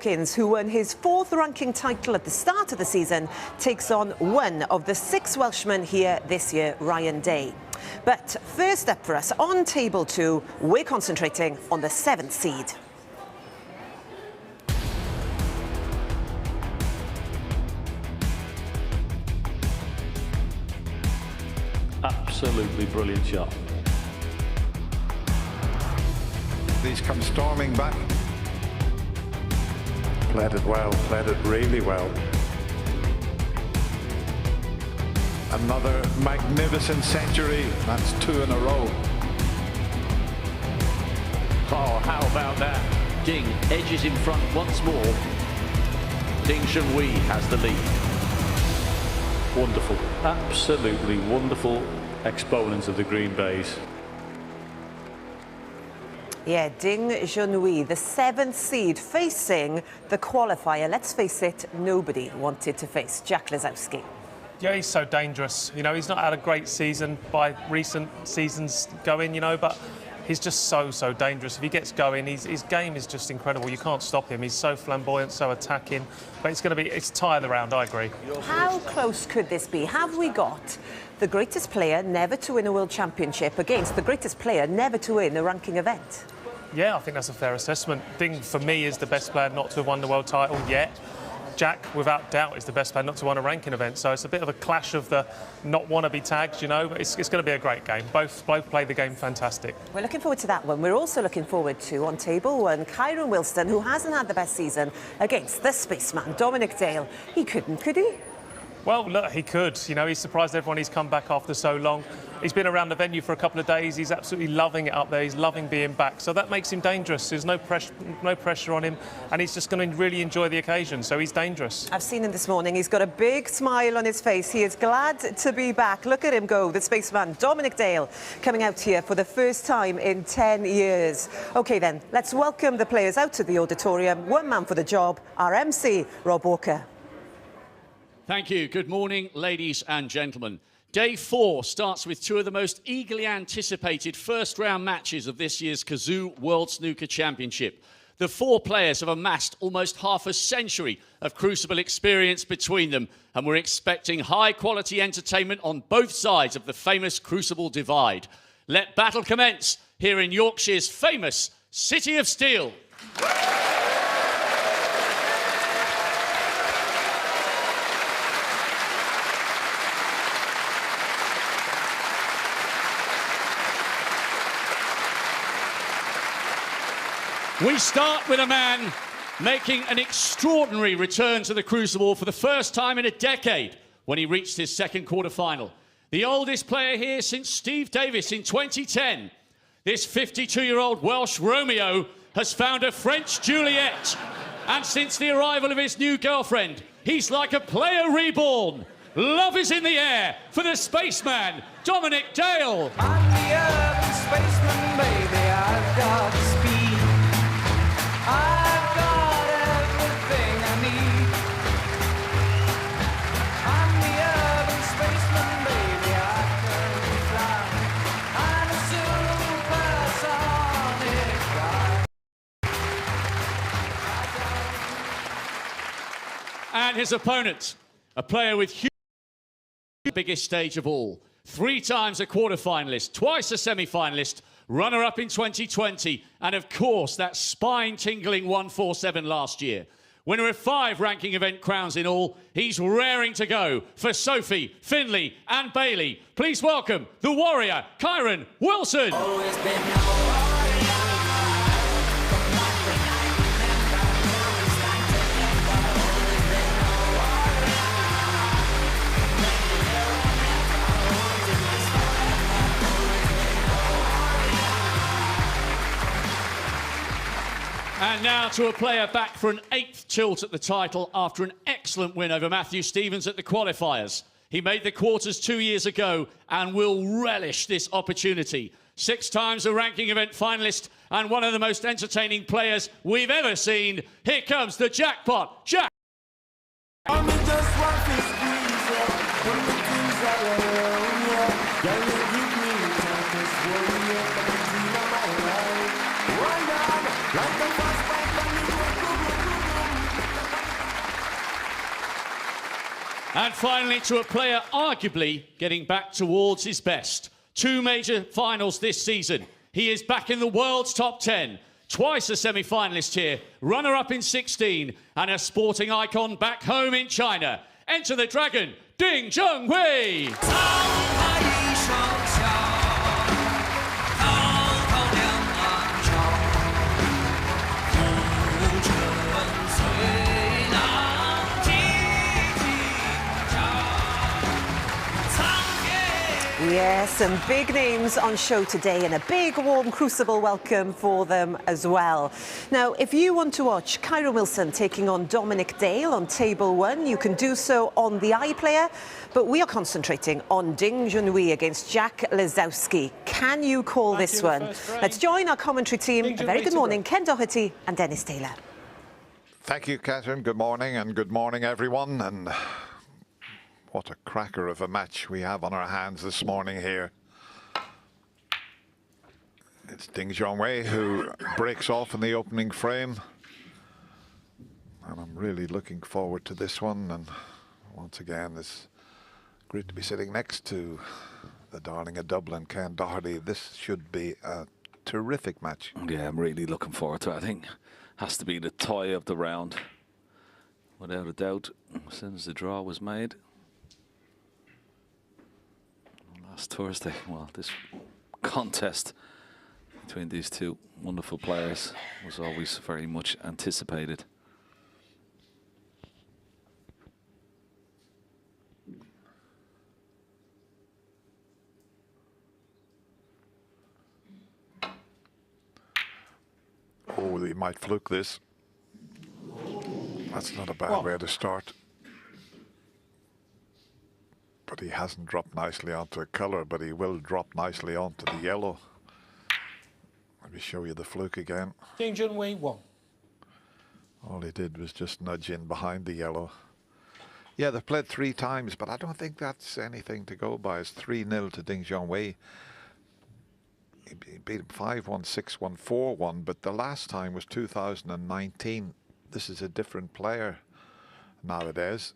Who won his fourth ranking title at the start of the season, takes on one of the 6 Welshmen here this year, Ryan Day. But first up for us, on table 2, we're concentrating on the 7th seed. Absolutely brilliant shot. These come storming back. Played it well, played it really well. Another magnificent century. That's 2 in a row. Oh, how about that? Ding edges in front once more. Junhui has the lead. Wonderful, absolutely wonderful exponents of the Green Bays. Yeah, Junhui, the 7th seed, facing the qualifier. Let's face it, nobody wanted to face Jack Lisowski. Yeah, he's so dangerous. You know, he's not had a great season by recent seasons going, you know, but he's just so dangerous. If he gets going, his game is just incredible. You can't stop him. He's so flamboyant, so attacking. But it's tie of the round, I agree. How close could this be? Have we got the greatest player never to win a World Championship against the greatest player never to win a ranking event? Yeah, I think that's a fair assessment. Ding, for me, is the best player not to have won the world title yet. Jack, without doubt, is the best player not to win a ranking event. So it's a bit of a clash of the not wanna-be tags, you know, but it's going to be a great game. Both play the game fantastic. We're looking forward to that one. We're also looking forward to, on table 1, Kyren Wilson, who hasn't had the best season, against the spaceman, Dominic Dale. He couldn't, could he? Well, look, he could. You know, he's surprised everyone he's come back after so long. He's been around the venue for a couple of days. He's absolutely loving it up there. He's loving being back. So that makes him dangerous. There's no pressure on him, and he's just going to really enjoy the occasion. So he's dangerous. I've seen him this morning. He's got a big smile on his face. He is glad to be back. Look at him go, the spaceman, Dominic Dale, coming out here for the first time in 10 years. OK, then, let's welcome the players out to the auditorium. One man for the job, our MC, Rob Walker. Thank you. Good morning, ladies and gentlemen. Day 4 starts with 2 of the most eagerly anticipated first-round matches of this year's Kazoo World Snooker Championship. The 4 players have amassed almost half a century of Crucible experience between them, and we're expecting high-quality entertainment on both sides of the famous Crucible divide. Let battle commence here in Yorkshire's famous City of Steel. We start with a man making an extraordinary return to the Crucible for the first time in a decade when he reached his second quarter-final. The oldest player here since Steve Davis in 2010. This 52-year-old Welsh Romeo has found a French Juliet. And since the arrival of his new girlfriend, he's like a player reborn. Love is in the air for the spaceman, Dominic Dale. I'm the urban spaceman, baby, I've got speed. I've got everything I need. I'm the urban spaceman, baby, I can fly. I'm a supersonic guy. And his opponent, a player with huge, biggest stage of all. 3 times a quarter-finalist, twice a semi-finalist, runner-up in 2020, and of course that spine-tingling 147 last year. Winner of 5 ranking event crowns in all, he's raring to go for Sophie, Finley and Bailey. Please welcome the warrior, Kyren Wilson. And now to a player back for an 8th tilt at the title after an excellent win over Matthew Stevens at the qualifiers. He made the quarters 2 years ago and will relish this opportunity. 6 times a ranking event finalist and one of the most entertaining players we've ever seen. Here comes the jackpot, Jack. And finally, to a player arguably getting back towards his best. 2 major finals this season. He is back in the world's top 10. Twice a semi-finalist here, runner-up in 16, and a sporting icon back home in China. Enter the Dragon, Ding Junhui! Yes, some big names on show today and a big warm Crucible welcome for them as well. Now, if you want to watch Kyron Wilson taking on Dominic Dale on table 1, you can do so on the iPlayer, but we are concentrating on Ding Junhui against Jack Lisowski. Can you call this one? Let's join our commentary team. A very good morning, Ken Doherty and Dennis Taylor. Thank you, Catherine. Good morning, and good morning, everyone. And what a cracker of a match we have on our hands this morning here. It's Ding Junhui who breaks off in the opening frame. And I'm really looking forward to this one. And once again, it's great to be sitting next to the darling of Dublin, Ken Doherty. This should be a terrific match. Yeah, I'm really looking forward to it. I think it has to be the tie of the round, without a doubt, as soon as the draw was made. Last Thursday, well, this contest between these two wonderful players was always very much anticipated. Oh, he might fluke this. That's not a bad way to start. But he hasn't dropped nicely onto a colour, but he will drop nicely onto the yellow. Let me show you the fluke again. Ding Junhui won. All he did was just nudge in behind the yellow. Yeah, they've played 3 times, but I don't think that's anything to go by. It's 3-0 to Ding Junhui. He beat him 5-1, 6-1, 4-1, but the last time was 2019. This is a different player nowadays.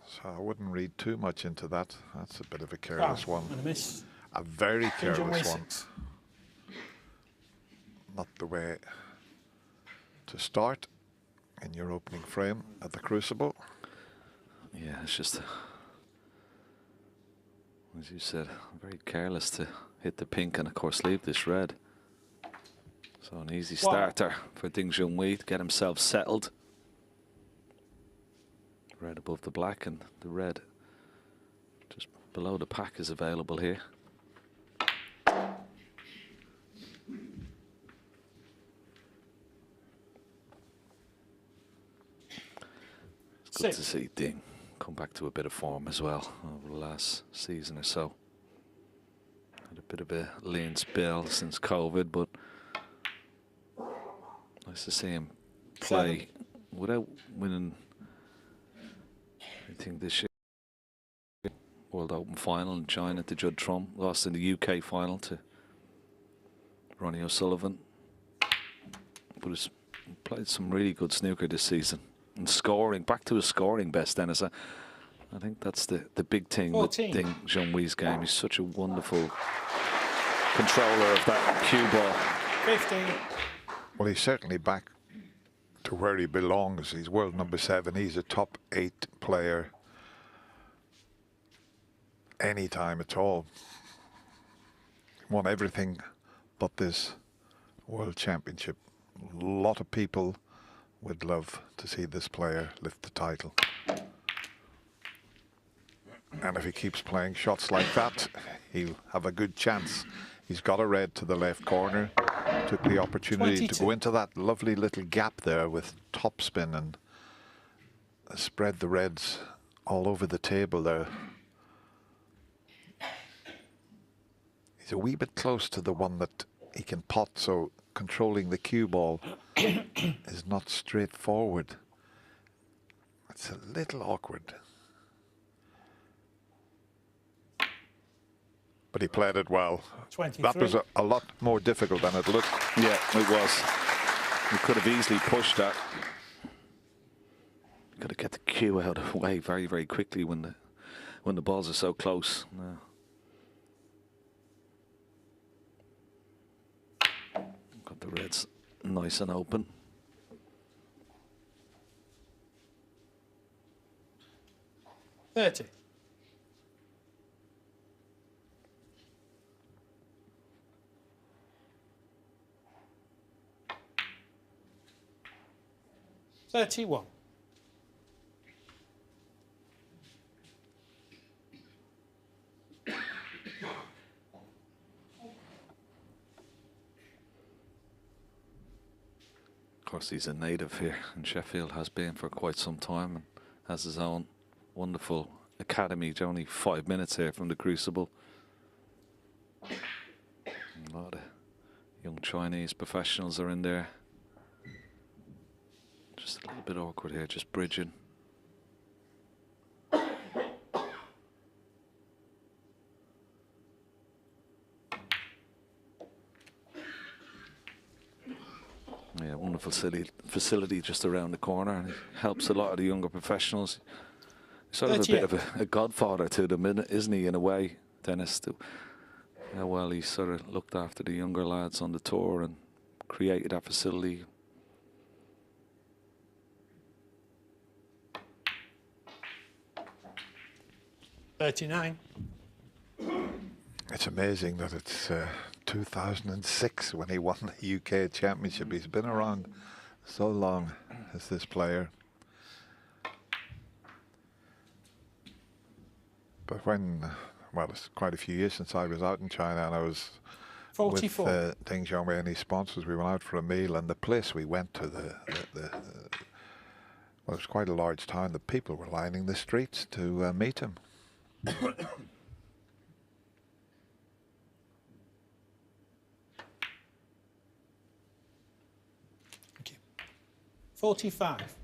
So I wouldn't read too much into that. That's a bit of a careless one. And a miss. A very careless one. 6. Not the way to start in your opening frame at the Crucible. Yeah, it's just, as you said, very careless to hit the pink and of course leave this red. So an easy starter for Ding Junhui to get himself settled. Red above the black, and the red just below the pack is available here. It's good to see Ding come back to a bit of form as well over the last season or so. Had a bit of a lean spell since COVID, but nice to see him play without winning. I think this year, World Open final in China to Judd Trump, lost in the UK final to Ronnie O'Sullivan. But he's played some really good snooker this season. And scoring, back to his scoring best, Dennis. I think that's the big thing 14. with Ding Junhui's game. He's such a wonderful controller of that cue ball. 15. Well, he's certainly back to where he belongs. He's world number 7. He's a top 8 player anytime at all. Won everything but this World Championship. A lot of people would love to see this player lift the title. And if he keeps playing shots like that, he'll have a good chance. He's got a red to the left corner. Took the opportunity 22. to go into that lovely little gap there with topspin and spread the reds all over the table there. He's a wee bit close to the one that he can pot, so controlling the cue ball is not straightforward. It's a little awkward. But he played it well. 23. That was a lot more difficult than it looked. Yeah, it was. He could have easily pushed that. Got to get the cue out of the way very, very quickly when the balls are so close. No. Got the reds nice and open. $30. $31. Of course, he's a native here in Sheffield, has been for quite some time, and has his own wonderful academy. He's only 5 minutes here from the Crucible. A lot of young Chinese professionals are in there. Just a little bit awkward here, just bridging. Yeah, wonderful facility just around the corner, and it helps a lot of the younger professionals. Sort of a bit of a godfather to them, isn't he, in a way, Dennis? How well he sort of looked after the younger lads on the tour and created that facility. $39. It's amazing that it's 2006 when he won the UK Championship. He's been around so long as this player. But when, well, it's quite a few years since I was out in China, and I was 44. with Ding Junhui and his sponsors. We went out for a meal, and the place we went to, well, it was quite a large town. The people were lining the streets to meet him. Thank you. 45.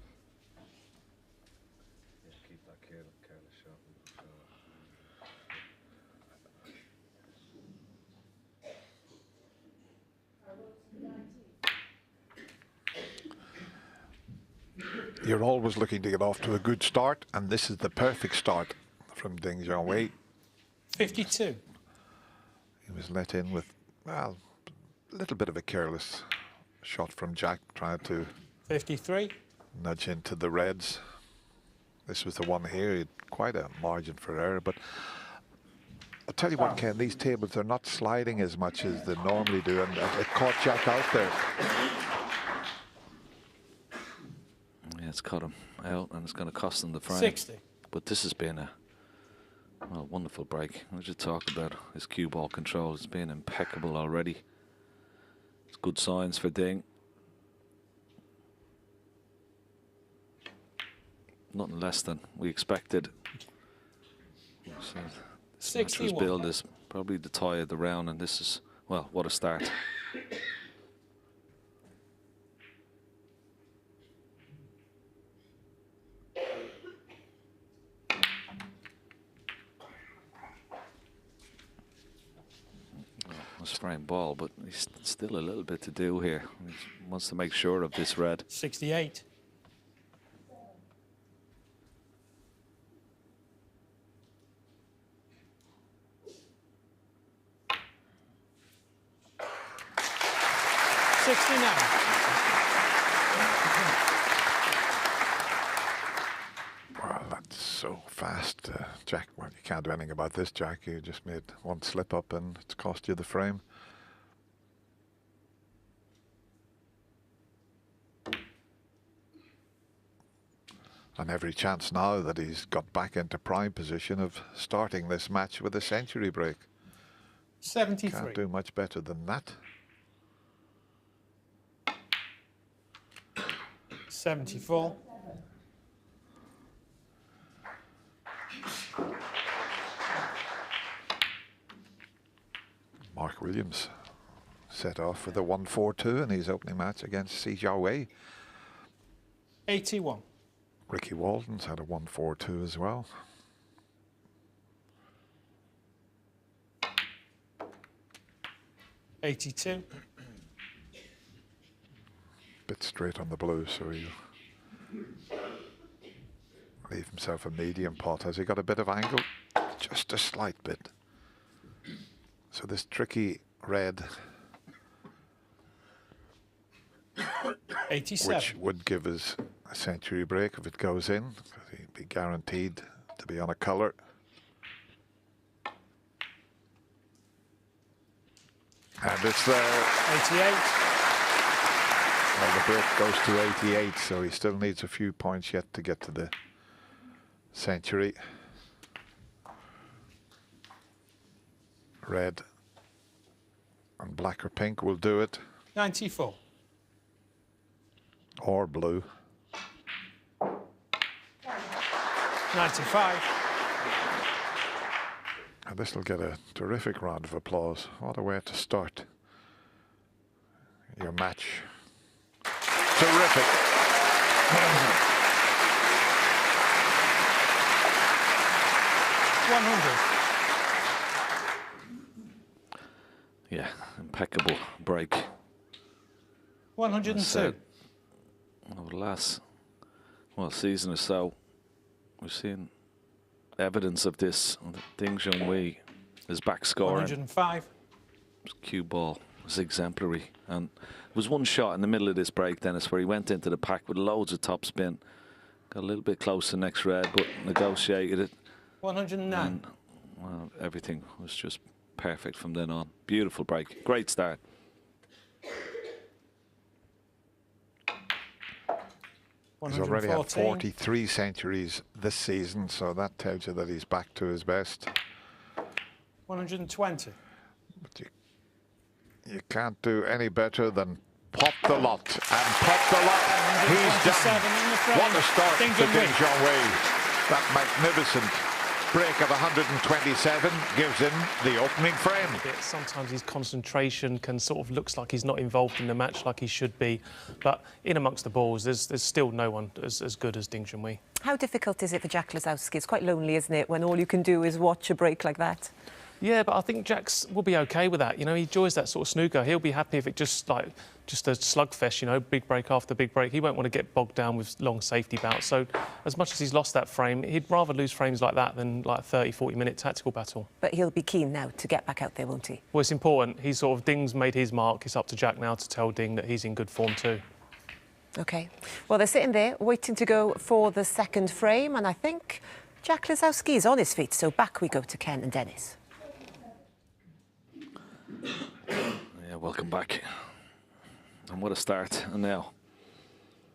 You're always looking to get off to a good start, and this is the perfect start from Ding Junhui. 52. He was let in with, well, a little bit of a careless shot from Jack, trying to 53. nudge into the reds. This was the one here. He had quite a margin for error, but I'll tell you what, Ken, these tables are not sliding as much as they normally do, and it caught Jack out there. Yeah, it's cut him out, and it's going to cost him the frame. 60. But this has been a wonderful break. We should talk about his cue ball control. It's been impeccable already. It's good signs for Ding. Nothing less than we expected. So this match was billed as probably the tie of the round, and this is, well, what a start. Frame ball, but he's still a little bit to do here. He wants to make sure of this red. 68. Well, that's so fast, Jack. Well, you can't do anything about this, Jack. You just made one slip up and it's cost you the frame. And every chance now that he's got back into prime position of starting this match with a century break. 73. Can't do much better than that. 74. Mark Williams set off with a 1-4-2 in his opening match against Si Jiawei. 81. Ricky Walton's had a 1-4-2 as well. $82. Bit straight on the blue, so you leave himself a medium pot. Has he got a bit of angle? Just a slight bit. So this tricky red, 87. which would give us a century break if it goes in, because he'd be guaranteed to be on a colour. And it's there. 88. Well, the break goes to 88, so he still needs a few points yet to get to the century. Red and black or pink will do it, 94. or blue. 95. And this will get a terrific round of applause. What a way to start your match. Terrific. 100. Yeah, impeccable break. 102. Over the last, season or so, we've seen evidence of this. Ding Junhui is back scoring. 105. His cue ball was exemplary. And there was one shot in the middle of this break, Dennis, where he went into the pack with loads of top spin. Got a little bit close to next red, but negotiated it. 109. And, well, everything was just perfect from then on. Beautiful break. Great start. He's already had 43 centuries this season, so that tells you that he's back to his best. 120. But you can't do any better than pop the lot and pop the lot. He's done. What a start for Ding Junhui. That magnificent break of 127 gives him the opening frame. Sometimes his concentration can sort of looks like he's not involved in the match like he should be, but in amongst the balls, there's still no one as good as Ding Junhui. How difficult is it for Jack Lisowski? It's quite lonely, isn't it, when all you can do is watch a break like that? Yeah, but I think Jax will be okay with that. You know, he enjoys that sort of snooker. He'll be happy if it just a slugfest, you know, big break after big break. He won't want to get bogged down with long safety bouts. So as much as he's lost that frame, he'd rather lose frames like that than like a 30, 40-minute tactical battle. But he'll be keen now to get back out there, won't he? Well, it's important. Ding's made his mark. It's up to Jack now to tell Ding that he's in good form too. OK. Well, they're sitting there waiting to go for the second frame, and I think Jack Lisowski is on his feet. So back we go to Ken and Dennis. Yeah, welcome back. And what a start. And now,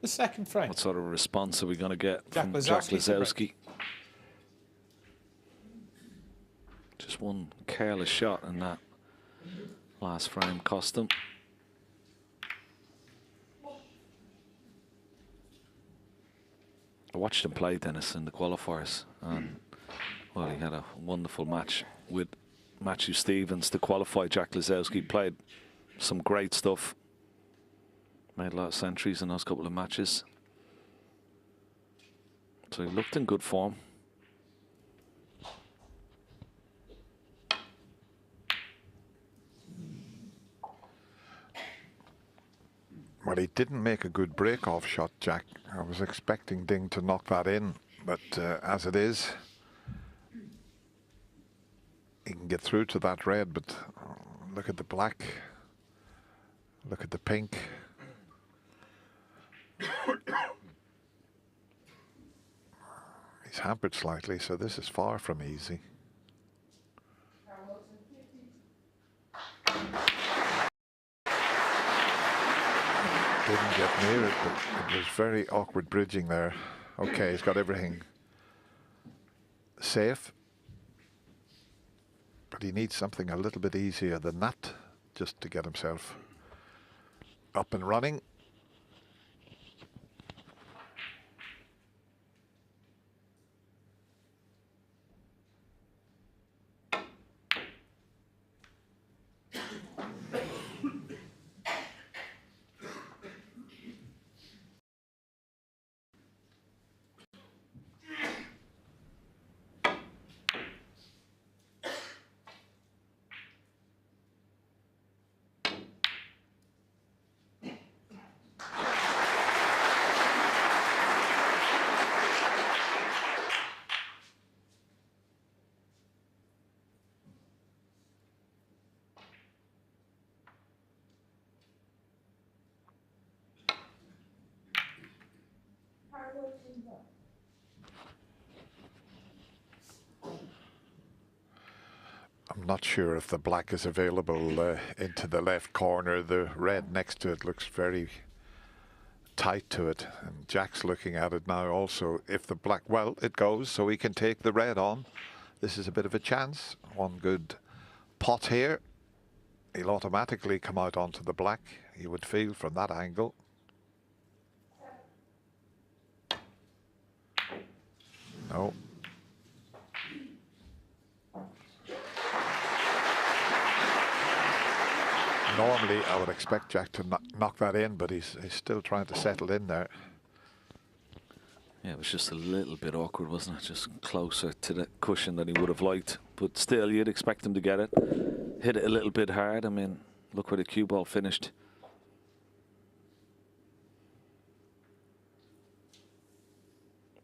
The second frame. what sort of response are we going to get from Lisowski Jack to Lisowski? Just one careless shot in that last frame cost him. I watched him play, Dennis, in the qualifiers, and well, he had a wonderful match with Matthew Stevens to qualify. Jack Lisowski played some great stuff, made a lot of centuries in those couple of matches, so he looked in good form. Well, he didn't make a good break-off shot, Jack. I was expecting Ding to knock that in, but as it is, he can get through to that red, but look at the black, look at the pink. He's hampered slightly, so this is far from easy. Didn't get near it, but it was very awkward bridging there. Okay, he's got everything safe, but he needs something a little bit easier than that just to get himself up and running. I'm not sure if the black is available into the left corner. The red next to it looks very tight to it, and Jack's looking at it now also. If the black, well, it goes, so he can take the red on. This is a bit of a chance. One good pot here. He'll automatically come out onto the black, you would feel, from that angle. No. Normally, I would expect Jack to knock that in, but he's still trying to settle in there. Yeah, it was just a little bit awkward, wasn't it? Just closer to the cushion than he would have liked. But still, you'd expect him to get it. Hit it a little bit hard. I mean, look where the cue ball finished.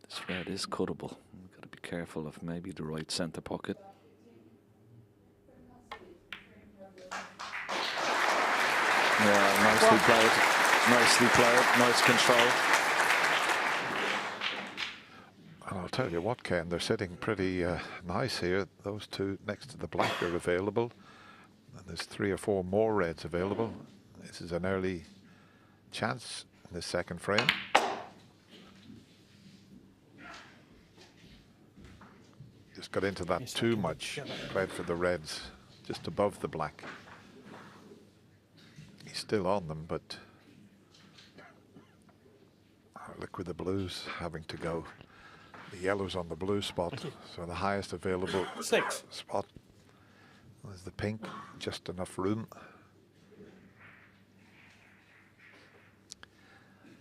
This red is cuttable. We've got to be careful of maybe the right centre pocket. Yeah, nicely played. Nicely played. Nice control. And I'll tell you what, Ken, they're sitting pretty nice here. Those two next to the black are available. And there's 3 or 4 more reds available. This is an early chance in the second frame. Just got into that too much. Played for the reds just above the black. He's still on them, but look with the blues having to go. The yellow's on the blue spot, so the highest available 6 spot. There's the pink, just enough room.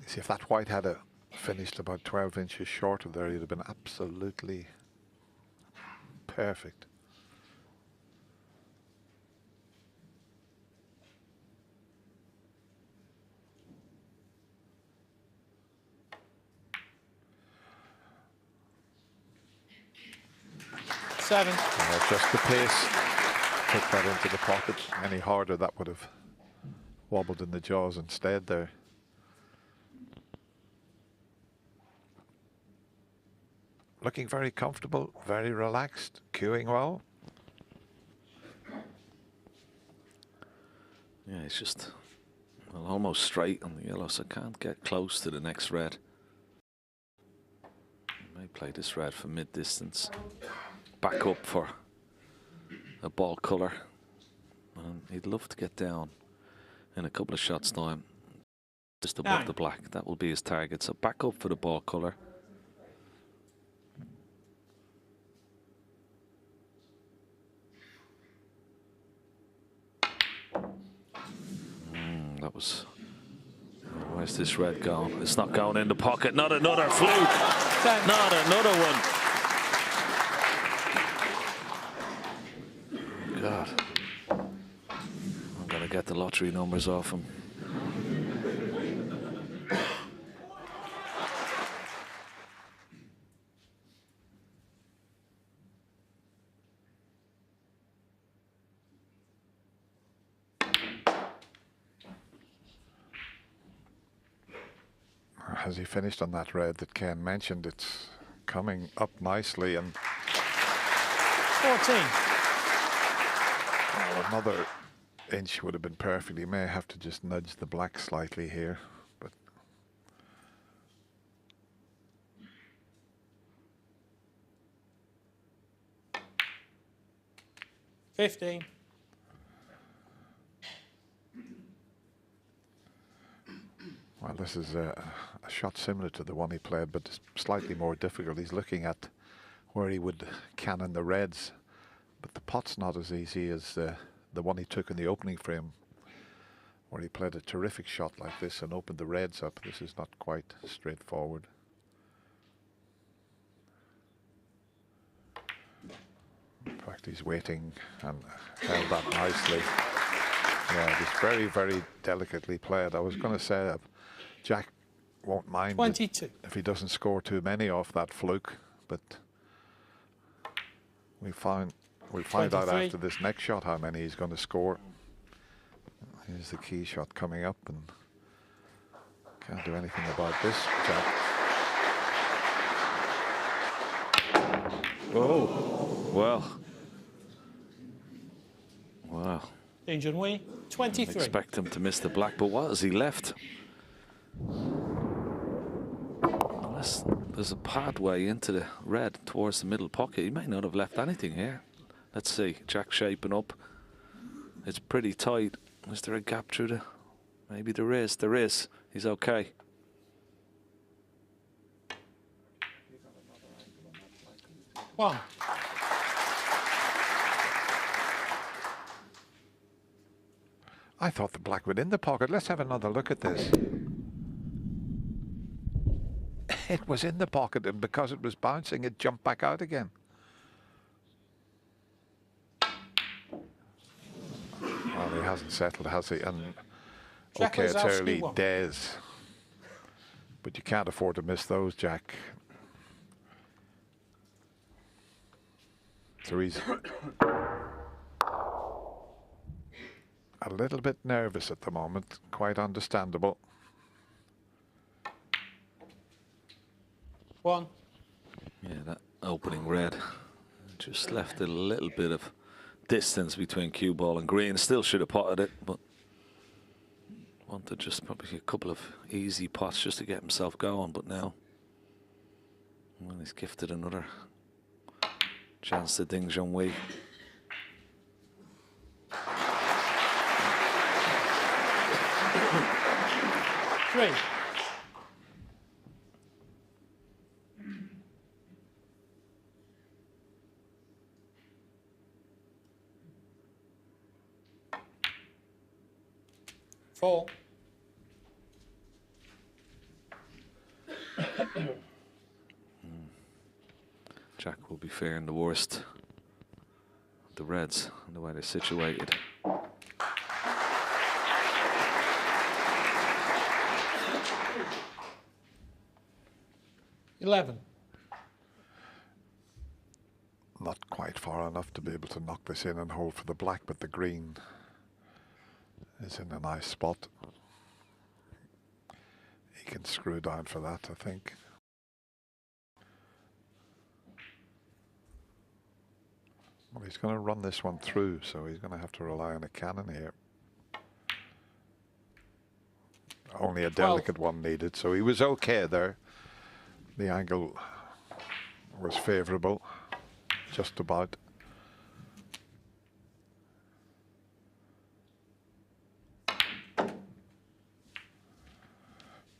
You see, if that white had finished about 12 inches short of there, he'd have been absolutely perfect. Seven. Just the pace took that into the pocket. Any harder, that would have wobbled in the jaws instead there. Looking very comfortable, very relaxed, cueing well. Yeah, it's just well, almost straight on the yellow, so can't get close to the next red. May play this red for mid-distance. Back up for a ball colour. And he'd love to get down in a couple of shots time, just above the black. That will be his target. So back up for the ball colour. That was. Where's this red going? It's not going in the pocket. Not another fluke. Not another one. God. I'm going to get the lottery numbers off him. Has he finished on that red that Ken mentioned? It's coming up nicely, and 14. well, another inch would have been perfect. He may have to just nudge the black slightly here, but 15. well, this is a shot similar to the one he played, but it's slightly more difficult. He's looking at where he would cannon the reds, but the pot's not as easy as the one he took in the opening frame, where he played a terrific shot like this and opened the reds up. This is not quite straightforward. In fact, he's waiting and held that nicely. Yeah, it's very, very delicately played. I was going to say Jack won't mind 22. if he doesn't score too many off that fluke, but we'll find out 23. after this next shot how many he's going to score. Here's the key shot coming up, and can't do anything about this, Jack. Oh, well. Wow. Dean Junhui, 23. Expect him to miss the black, but what has he left? Unless there's a pathway into the red towards the middle pocket, he may not have left anything here. Let's see, Jack shaping up. It's pretty tight. Is there a gap through the... Maybe there is. There is. He's okay. One. I thought the black went in the pocket. Let's have another look at this. It was in the pocket, and because it was bouncing, it jumped back out again. Well, he hasn't settled, has he? And Jack okay, it's Lisowski early won. days, but you can't afford to miss those, Jack. So he's a little bit nervous at the moment, quite understandable. One. Yeah, that opening red just left a little bit of distance between cue ball and green. Still should have potted it, but wanted just probably a couple of easy pots just to get himself going. But now, well, he's gifted another chance to ding Junhui. Three. Four. Jack will be fearing the worst. The reds and the way they're situated. $11. Not quite far enough to be able to knock this in and hold for the black, but the green is in a nice spot. He can screw down for that, I think. Well, he's going to run this one through, so he's going to have to rely on a cannon here. Only a delicate one needed, so he was okay there. The angle was favourable, just about.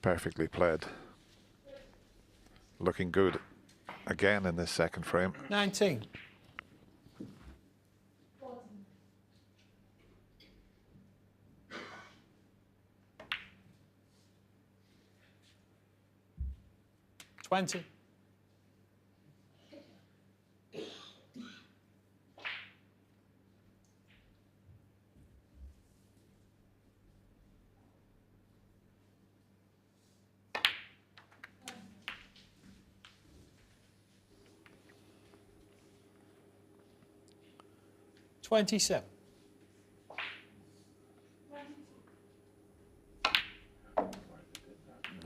Perfectly played. Looking good again in this second frame. 19. $20. $27.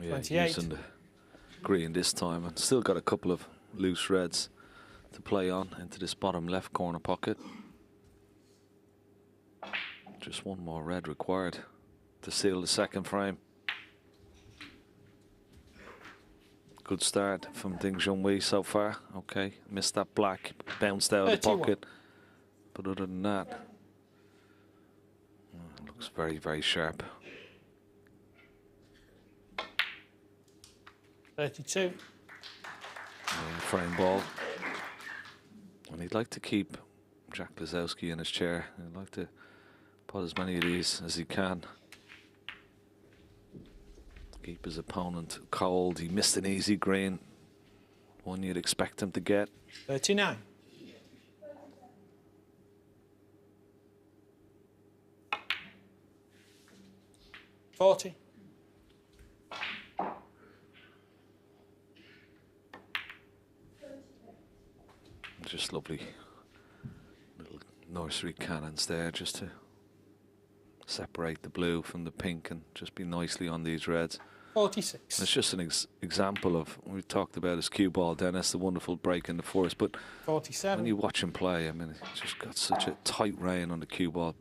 Yeah, 28. using the green this time, and still got a couple of loose reds to play on into this bottom left corner pocket. Just one more red required to seal the second frame. Good start from Ding Junhui so far. Okay, missed that black, bounced out of the 31. pocket. But other than that, it looks very, very sharp. 32. Yeah, frame ball. And he'd like to keep Jack Lisowski in his chair. He'd like to put as many of these as he can. Keep his opponent cold. He missed an easy green, one you'd expect him to get. 39. $40. Just lovely little nursery cannons there just to separate the blue from the pink and just be nicely on these reds. 46. It's just an example of, we talked about his cue ball, Dennis, the wonderful break in the force, but 47. when you watch him play, I mean, he's just got such a tight rein on the cue ball.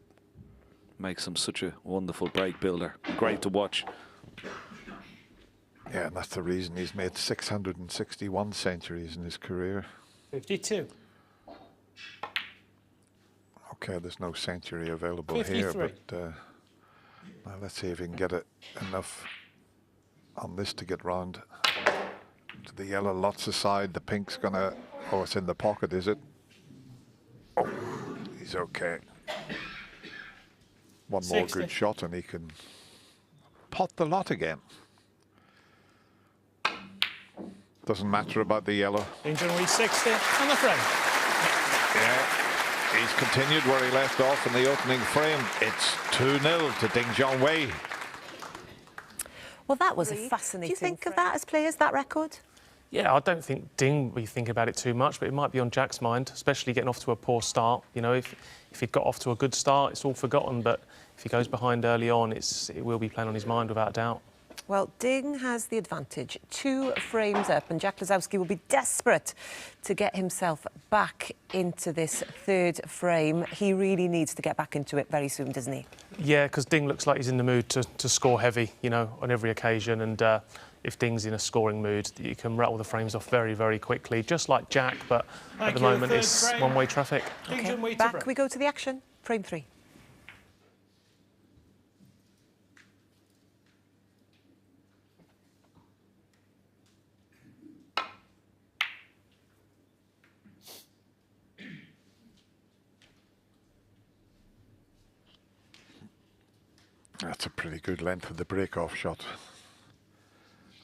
Makes him such a wonderful break builder. Great to watch. Yeah, and that's the reason he's made 661 centuries in his career. 52. Okay, there's no century available 53. here, but well, let's see if he can get it enough on this to get round to the yellow. Lots aside. The pink's gonna. Oh, it's in the pocket, is it? Oh, he's okay. One more 60. good shot, and he can pot the lot again. Doesn't matter about the yellow. Ding Junhui 60 on the frame. Yeah, he's continued where he left off in the opening frame. It's 2-0 to Ding Junhui. Well, that was a fascinating. Do you think of that as players, that record? Yeah, I don't think Ding will be thinking about it too much, but it might be on Jack's mind, especially getting off to a poor start. You know, if he'd got off to a good start, it's all forgotten, but if he goes behind early on, it will be playing on his mind without doubt. Well, Ding has the advantage, 2 frames up, and Jack Lisowski will be desperate to get himself back into this 3rd frame. He really needs to get back into it very soon, doesn't he? Yeah, because Ding looks like he's in the mood to score heavy, you know, on every occasion, and if Ding's in a scoring mood, you can rattle the frames off very, very quickly, just like Jack, but at the moment it's one-way traffic. Okay, back we go to the action, frame 3. That's a pretty good length of the break-off shot.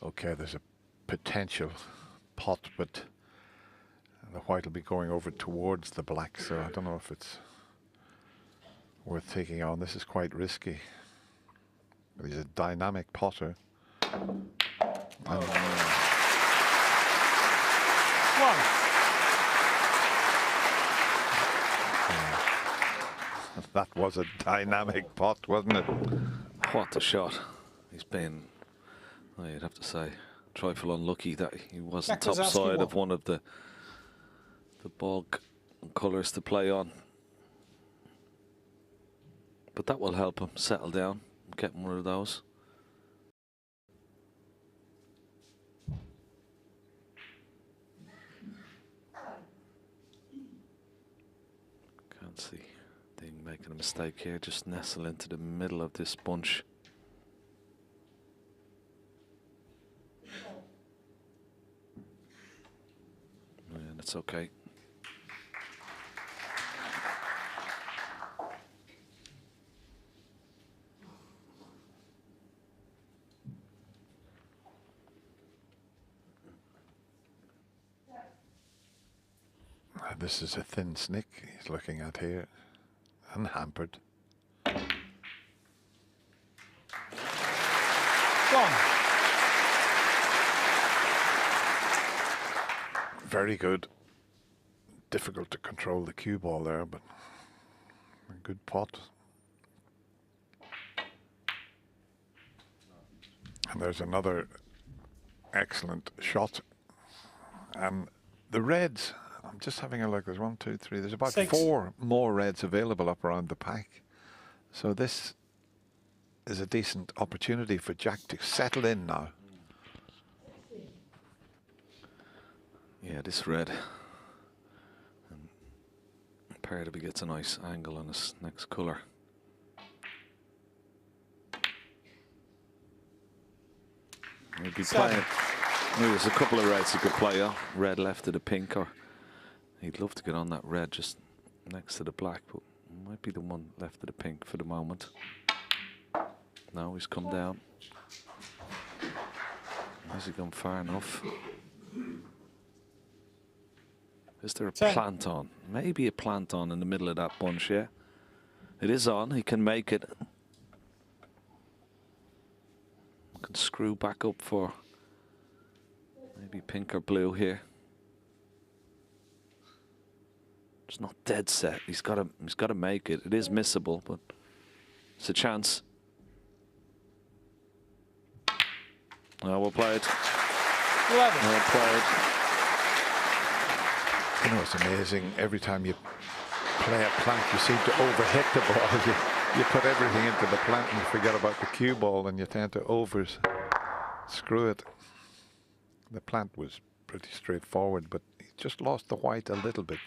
Okay, there's a potential pot, but the white will be going over towards the black, so I don't know if it's worth taking on. This is quite risky. But he's a dynamic potter. And, that was a dynamic pot, wasn't it? What a shot. He's been, well, you'd have to say, trifle unlucky that he wasn't top side of one of the ball colours to play on. But that will help him settle down, getting one of those. Can't see Ding making a mistake here, just nestle into the middle of this bunch. And it's okay. This is a thin snick he's looking at here, unhampered. Gone. Very good. Difficult to control the cue ball there, but a good pot. And there's another excellent shot. And the reds, I'm just having a look. There's 1, 2, 3. There's about 6. 4 more reds available up around the pack. So this is a decent opportunity for Jack to settle in now. Yeah, this red. And apparently he gets a nice angle on his next colour. He'd be playing. Maybe there's a couple of reds he could play on. Red left to the pink, or he'd love to get on that red just next to the black, but might be the one left to the pink for the moment. No, he's come down. Has he gone far enough? Is there a plant on? Maybe a plant on in the middle of that bunch, yeah. It is on, he can make it. Can screw back up for maybe pink or blue here. It's not dead set. He's got to make it. It is missable, but it's a chance. Well played. 11. Well played. You know, it's amazing. Every time you play a plant, you seem to overhit the ball. You put everything into the plant and you forget about the cue ball, and you tend to screw it. The plant was pretty straightforward, but he just lost the white a little bit.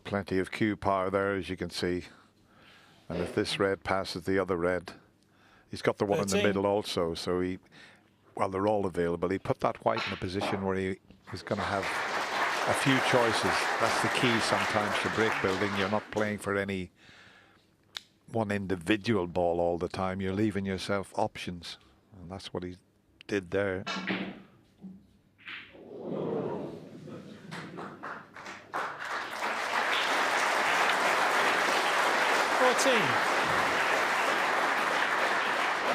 Plenty of cue power there, as you can see. And if this red passes the other red, he's got the one in the middle also. So well, they're all available. He put that white in a position where he's going to have a few choices. That's the key sometimes to break building. You're not playing for any one individual ball all the time. You're leaving yourself options. And that's what he did there. 14.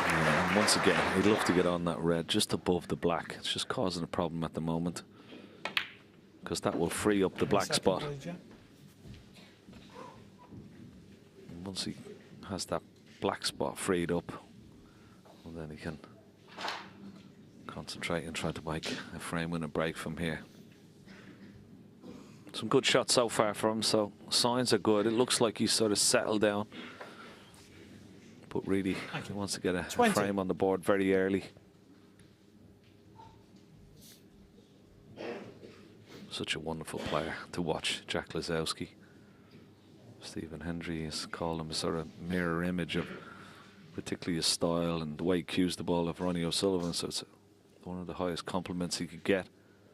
Yeah, and once again, he'd love to get on that red just above the black. It's just causing a problem at the moment, because that will free up the black spot. And once he has that black spot freed up, well, then he can concentrate and try to make a frame winner break from here. Some good shots so far for him, so signs are good. It looks like he's sort of settled down, but really he wants to get a frame on the board very early. Such a wonderful player to watch, Jack Lisowski. Stephen Hendry has called him a sort of mirror image of particularly his style and the way he cues the ball of Ronnie O'Sullivan, so it's one of the highest compliments he could get.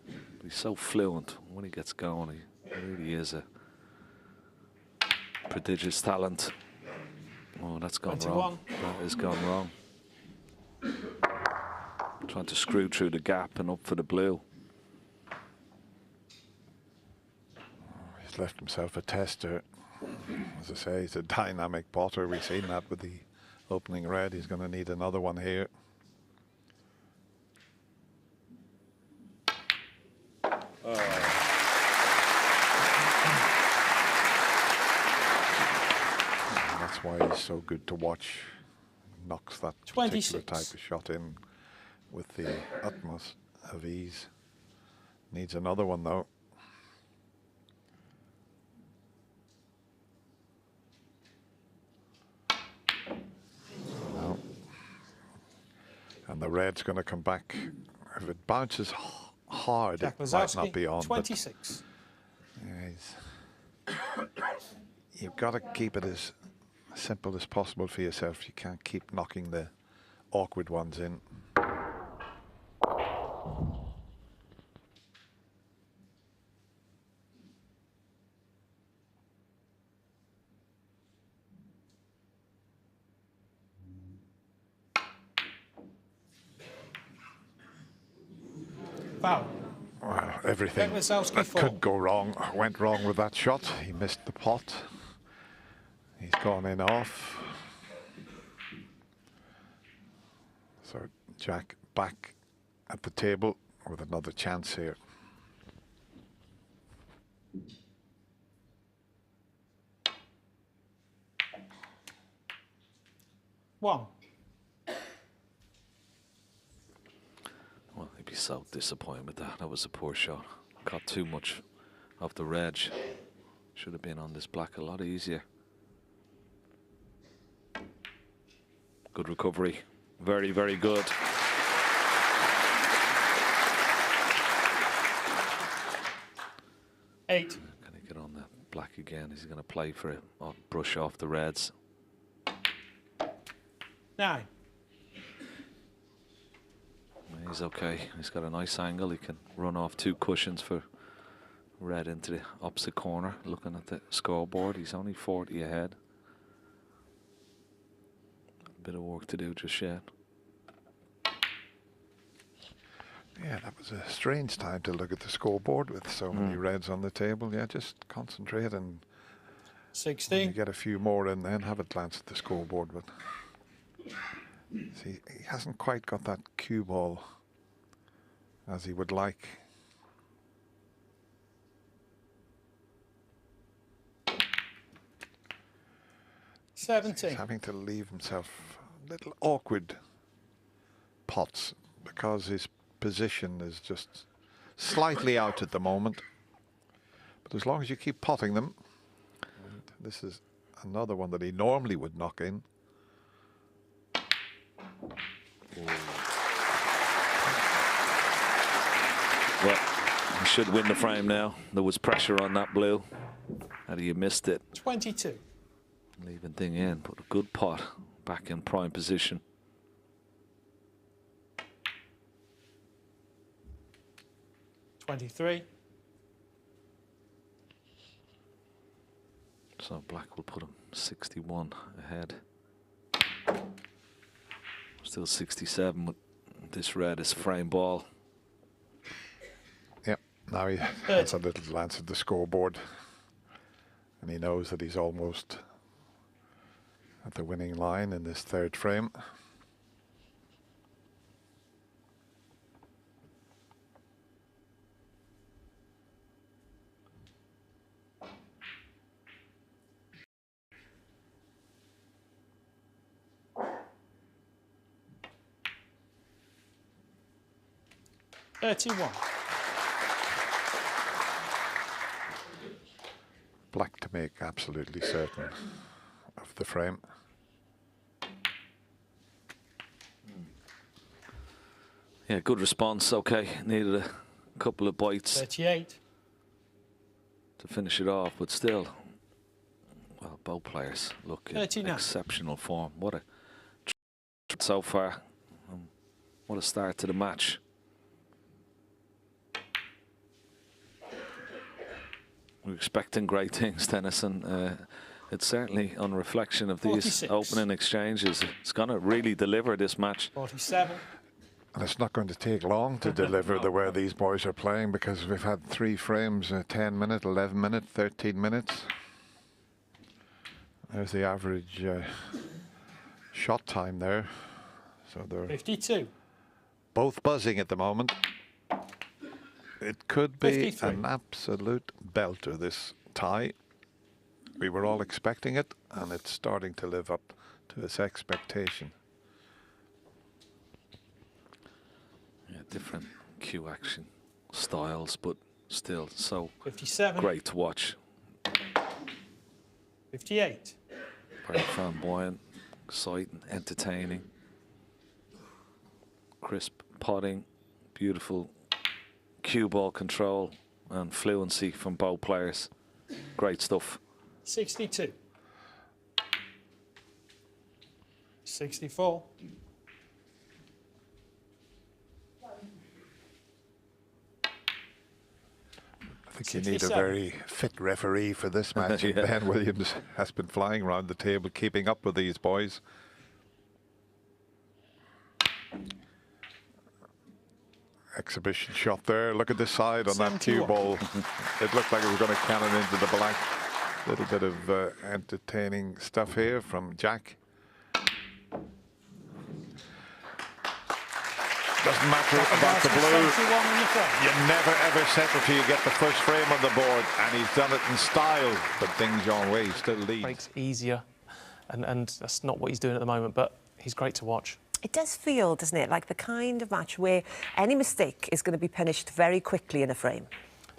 But he's so fluent when he gets going. He really is a prodigious talent. Oh, that's gone 21. wrong. That has gone wrong. Trying to screw through the gap and up for the blue. He's left himself a tester. As I say, he's a dynamic potter. We've seen that with the opening red. He's going to need another one here. That's why he's so good to watch. Knocks that particular type of shot in with the utmost of ease. Needs another one though. No. And the red's going to come back. If it bounces hard, Jack it might Lisowski, not be on. 26. Yeah, you've got to keep it as simple as possible for yourself. You can't keep knocking the awkward ones in. Foul. Well, everything Jack Lisowski, that 4. could go wrong went wrong with that shot. He missed the pot. He's gone in off. So Jack back at the table with another chance here. One. Well, he'd be so disappointed with that. That was a poor shot. Got too much of the red. Should have been on this black a lot easier. Good recovery. Very, very good. Eight. Can he get on the black again? Is he going to play for it? Or brush off the reds? 9. He's okay. He's got a nice angle. He can run off 2 cushions for red into the opposite corner. Looking at the scoreboard, he's only 40 ahead. A bit of work to do just yet. Yeah, that was a strange time to look at the scoreboard with so many reds on the table. Yeah, just concentrate, and 16. you get a few more in, then have a glance at the scoreboard. But see, he hasn't quite got that cue ball as he would like. 17. He's having to leave himself little awkward pots because his position is just slightly out at the moment. But as long as you keep potting them, and this is another one that he normally would knock in. Well, he should win the frame now. There was pressure on that blue. How do you missed it? 22. Leaving thing in, put a good pot back in prime position. $23. So black will put him 61 ahead. Still 67 with this red is frame ball. Yep, now he has a little glance at the scoreboard. And he knows that he's almost at the winning line in this third frame. $31. Black to make absolutely certain of the frame. Yeah, good response. Okay, needed a couple of bites 38. to finish it off, but still, well, both players look in 39. exceptional form. What a so far. What a start to the match. We're expecting great things, Dennis, and it's certainly on reflection of these 46. opening exchanges. It's going to really deliver this match. 47. And it's not going to take long to deliver the way these boys are playing, because we've had 3 frames, 10 minute, 11 minute, 13 minutes. There's the average shot time there. So they're 52. both buzzing at the moment. It could be 53. an absolute belter, this tie. We were all expecting it, and it's starting to live up to its expectation. Yeah, different cue action styles, but still so 57. great to watch. 58. Very flamboyant, exciting, entertaining. Crisp potting, beautiful cue ball control and fluency from both players. Great stuff. 62. 64. I think you need a 67. very fit referee for this match. Yeah. Ben Williams has been flying around the table, keeping up with these boys. Exhibition shot there. Look at this side on that cue 71. ball. It looked like it was going to cannon into the black. Little bit of entertaining stuff here from Jack. Doesn't matter about the blue. 71 in the front. You never ever settle till you get the first frame on the board, and he's done it in style. But Ding Junhui still leads. Breaks easier, and that's not what he's doing at the moment, but he's great to watch. It does feel, doesn't it, like the kind of match where any mistake is going to be punished very quickly in a frame.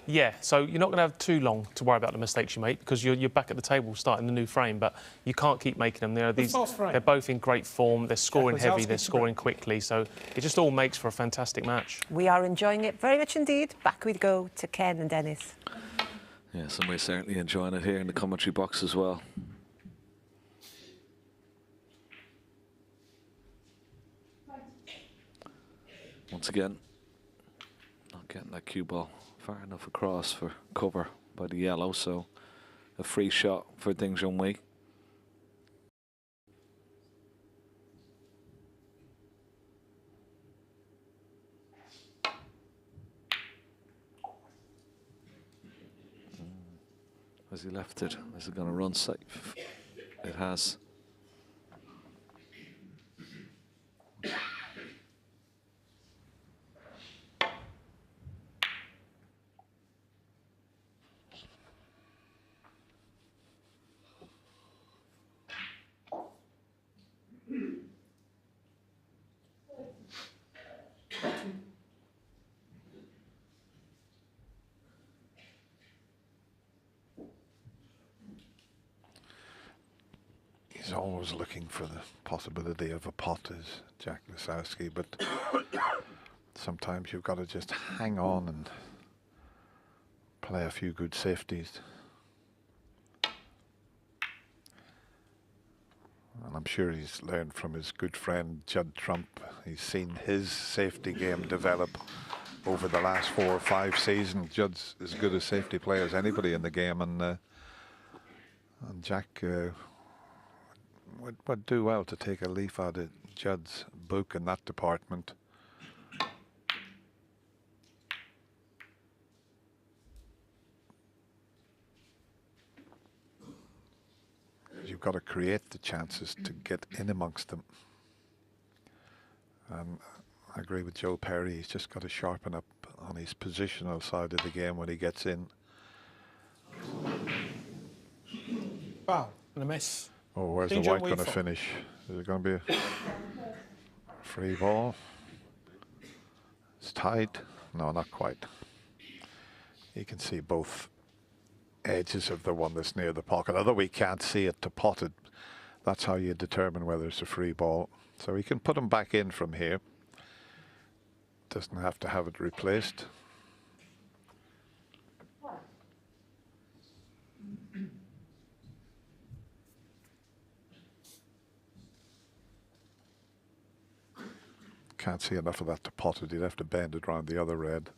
Yeah, so you're not going to have too long to worry about the mistakes you make, because you're back at the table starting the new frame, but you can't keep making them. They're both in great form, they're scoring heavy, they're scoring quickly, so it just all makes for a fantastic match. We are enjoying it very much indeed. Back we go to Ken and Dennis. Yes, and we're certainly enjoying it here in the commentary box as well. Once again, not getting that cue ball far enough across for cover by the yellow, so a free shot for Ding Junhui. Has he left it? Is it going to run safe? It has. He's always looking for the possibility of a pot, is Jack Lisowski, but sometimes you've got to just hang on and play a few good safeties. And I'm sure he's learned from his good friend Judd Trump. He's seen his safety game develop over the last 4 or 5 seasons. Judd's as good a safety player as anybody in the game, and Jack would do well to take a leaf out of Judd's book in that department. You've got to create the chances to get in amongst them. And I agree with Joe Perry, he's just got to sharpen up on his positional side of the game when he gets in. Foul and a miss. Oh, where's the Ding white Junhui going to fault. finish? Is it going to be a free ball? It's tied. No, not quite. You can see both edges of the one that's near the pocket, although we can't see it to pot it. That's how you determine whether it's a free ball. So he can put him back in from here. Doesn't have to have it replaced. Can't see enough of that to pot it. You'd have to bend it around the other red.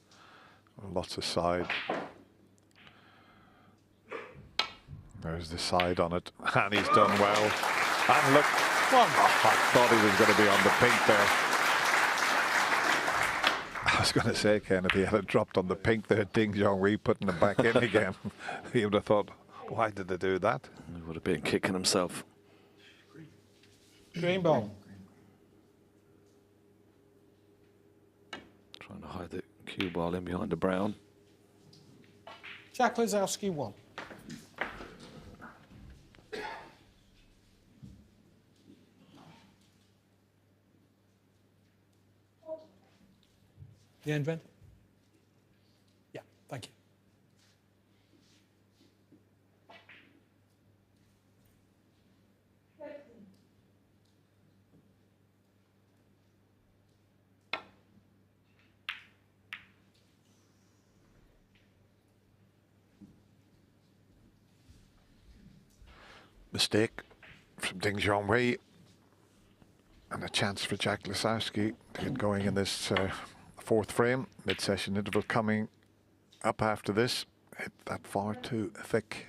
Lots of side. There's the side on it, and he's done well. And look, I thought he was going to be on the pink there. I was going to say, Ken, if he had it dropped on the pink there, Ding Junhui putting it back in again, he would have thought, why did they do that? He would have been kicking himself. Green ball. Trying to hide the cue ball in behind the brown. Jack Lisowski 1. The end, Ben? Yeah, thank you. Mistake from Ding Junhui, and a chance for Jack Lisowski to get going in this 4th frame. Mid-session interval coming up after this. Hit that far too thick.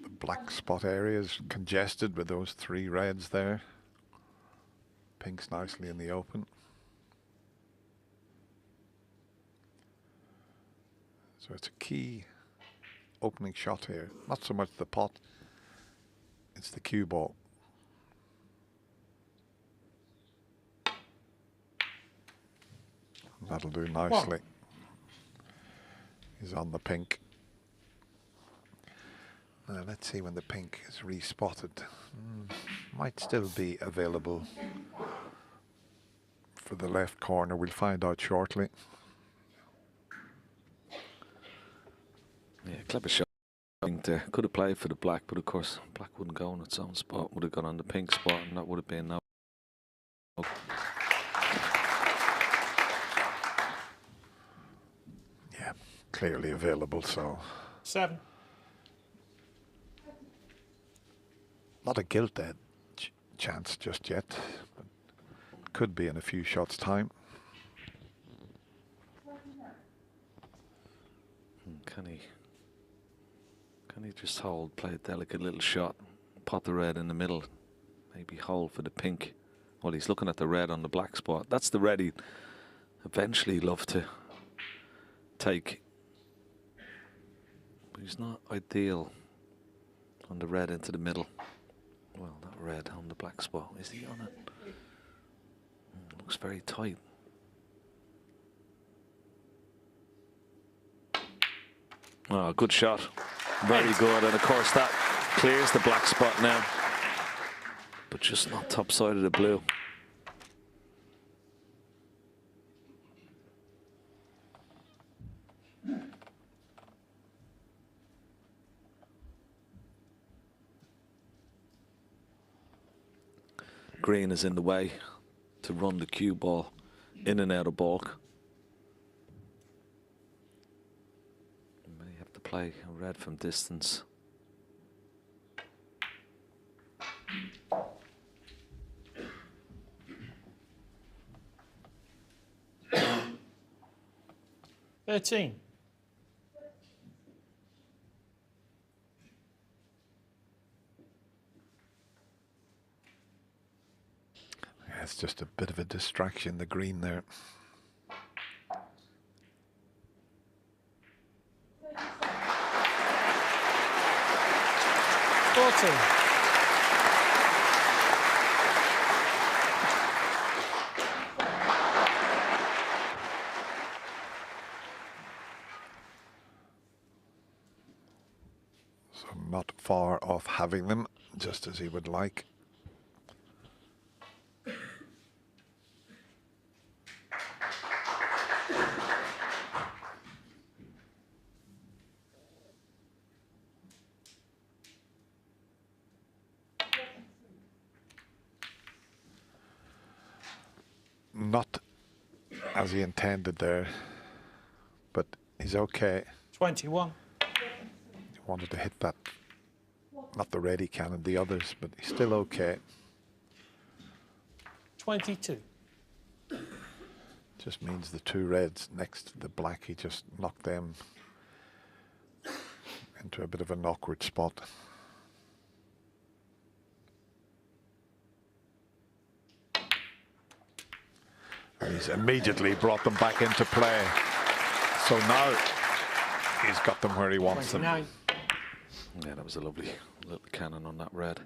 The black spot area is congested with those 3 reds there. Pink's nicely in the open. So it's a key opening shot here. Not so much the pot, it's the cue ball. That'll do nicely. He's on the pink. Now let's see when the pink is respotted. Might still be available for the left corner. We'll find out shortly. Yeah, clever shot. There could have played for the black, but of course black wouldn't go on its own spot. Would have gone on the pink spot, and that would have been no. Yeah, clearly available. So 7. not a gilt edge chance just yet, but could be in a few shots' time. Can he just hold, play a delicate little shot, pot the red in the middle, maybe hold for the pink? Well, he's looking at the red on the black spot. That's the red he'd eventually love to take. But he's not ideal on the red into the middle. Well, that red on the black spot. Is he on it? Looks very tight. Oh, good shot. Very good. And of course that clears the black spot now. But just not top side of the blue. green is in the way to run the cue ball in and out of balk. You may have to play a red from distance. $13. Yeah, it's just a bit of a distraction, the green there. So not far off having them, just as he would like. Not as he intended there, but he's okay. 21. He wanted to hit that, not the ready cannon, the others, but he's still okay. 22. Just means the two reds next to the black, he just knocked them into a bit of an awkward spot. And he's immediately brought them back into play. So now he's got them where he wants 29. them. Yeah, that was a lovely little cannon on that red.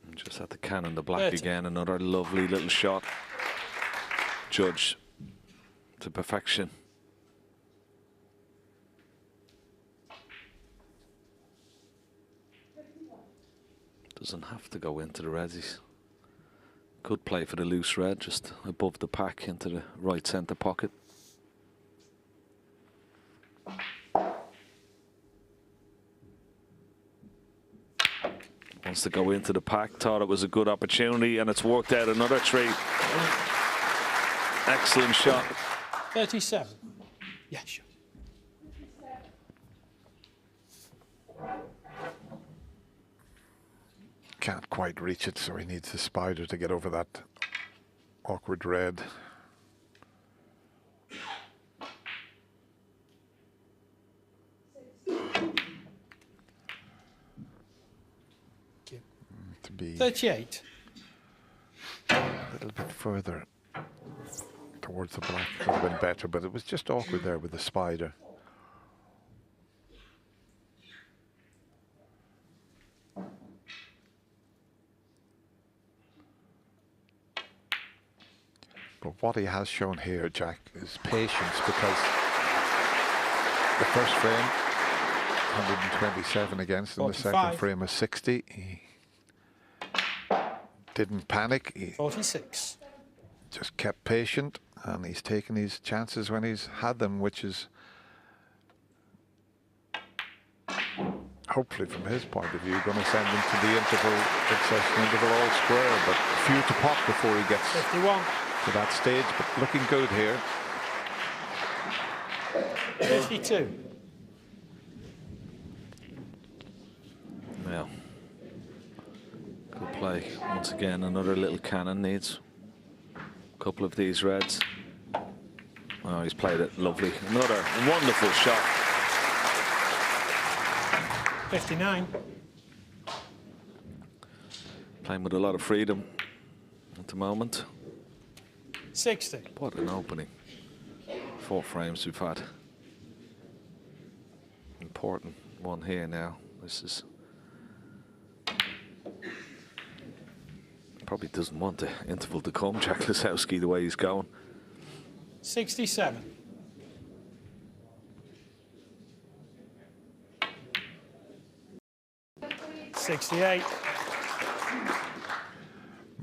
And just at the cannon, the black 30. again, another lovely little shot. Judge to perfection. Doesn't have to go into the reds. Good play for the loose red, just above the pack into the right centre pocket. Wants to go into the pack, thought it was a good opportunity, and it's worked out another treat. Excellent shot. 37. Yeah, sure. Can't quite reach it, so he needs the spider to get over that awkward red. To be 38. a little bit further towards the black would have been better, but it was just awkward there with the spider. But what he has shown here, Jack, is patience, because the first frame, 127 against, and the 45. second frame was 60. He didn't panic. He 46. just kept patient, and he's taken his chances when he's had them, which is hopefully, from his point of view, going to send him to the interval, interval all square, but few to pop before he gets 51. to that stage, but looking good here. 52. Yeah. Good play. Once again, another little cannon needs a couple of these reds. Oh, he's played it lovely. Another wonderful shot. 59. Playing with a lot of freedom at the moment. 60. What an opening. 4 frames we've had. Important one here now. This is... Probably doesn't want the interval to come, Jack Lisowski, the way he's going. 67. $68.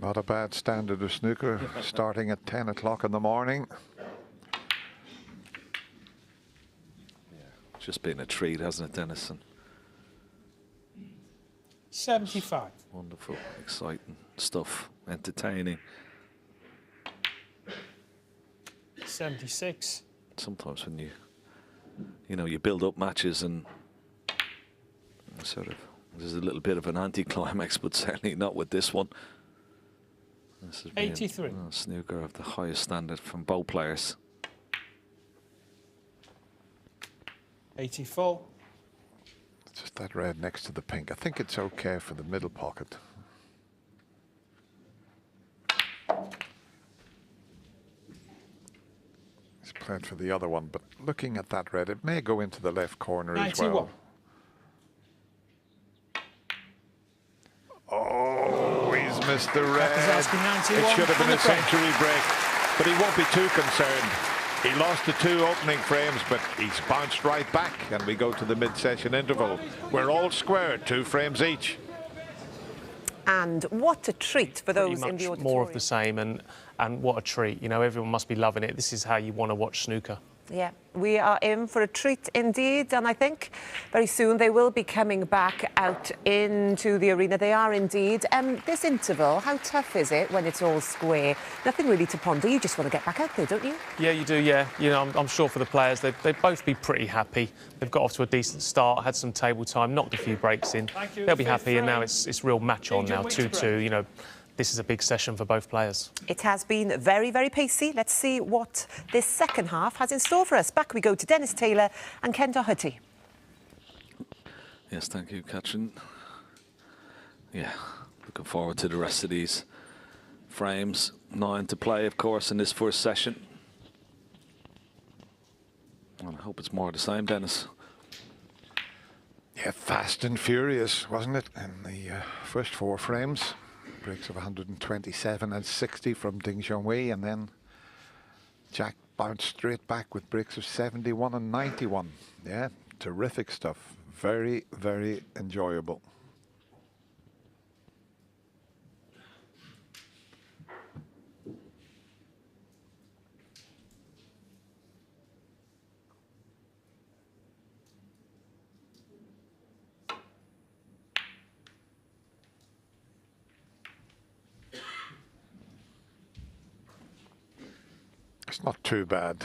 Not a bad standard of snooker, starting at 10 o'clock in the morning. Just been a treat, hasn't it, Dennis? And 75. Wonderful, exciting stuff, entertaining. 76. Sometimes when you build up matches and sort of there's a little bit of an anticlimax, but certainly not with this one. This has been 83. snooker of the highest standard from both players. 84. Just that red next to the pink. I think it's okay for the middle pocket. He's played for the other one, but looking at that red, it may go into the left corner 91. as well. Oh, he's missed the red. Lisowski, 91 It should have on been the a break. century break, but he won't be too concerned. He lost the 2 opening frames, but he's bounced right back, and we go to the mid-session interval. We're all square, 2 frames each. And what a treat for Pretty those in the much auditorium. more of the same, and what a treat. You know, everyone must be loving it. This is how you want to watch snooker. Yeah, we are in for a treat indeed, and I think very soon they will be coming back out into the arena. They are indeed. This interval, how tough is it when it's all square? Nothing really to ponder. You just want to get back out there, don't you? Yeah, you do, yeah. You know, I'm sure for the players, they'd both be pretty happy. They've got off to a decent start, had some table time, knocked a few breaks in. They'll be happy, and now it's real match on now, 2-2. You know, this is a big session for both players. It has been very, very pacey. Let's see what this second half has in store for us. Back we go to Dennis Taylor and Ken Doherty. Yes, thank you, Katrin. Yeah, looking forward to the rest of these frames. 9 to play, of course, in this first session. And I hope it's more the same, Dennis. Yeah, fast and furious, wasn't it? In the first 4 frames. Breaks of 127 and 60 from Junhui, and then Jack bounced straight back with breaks of 71 and 91. Yeah, terrific stuff. Very, very enjoyable. It's not too bad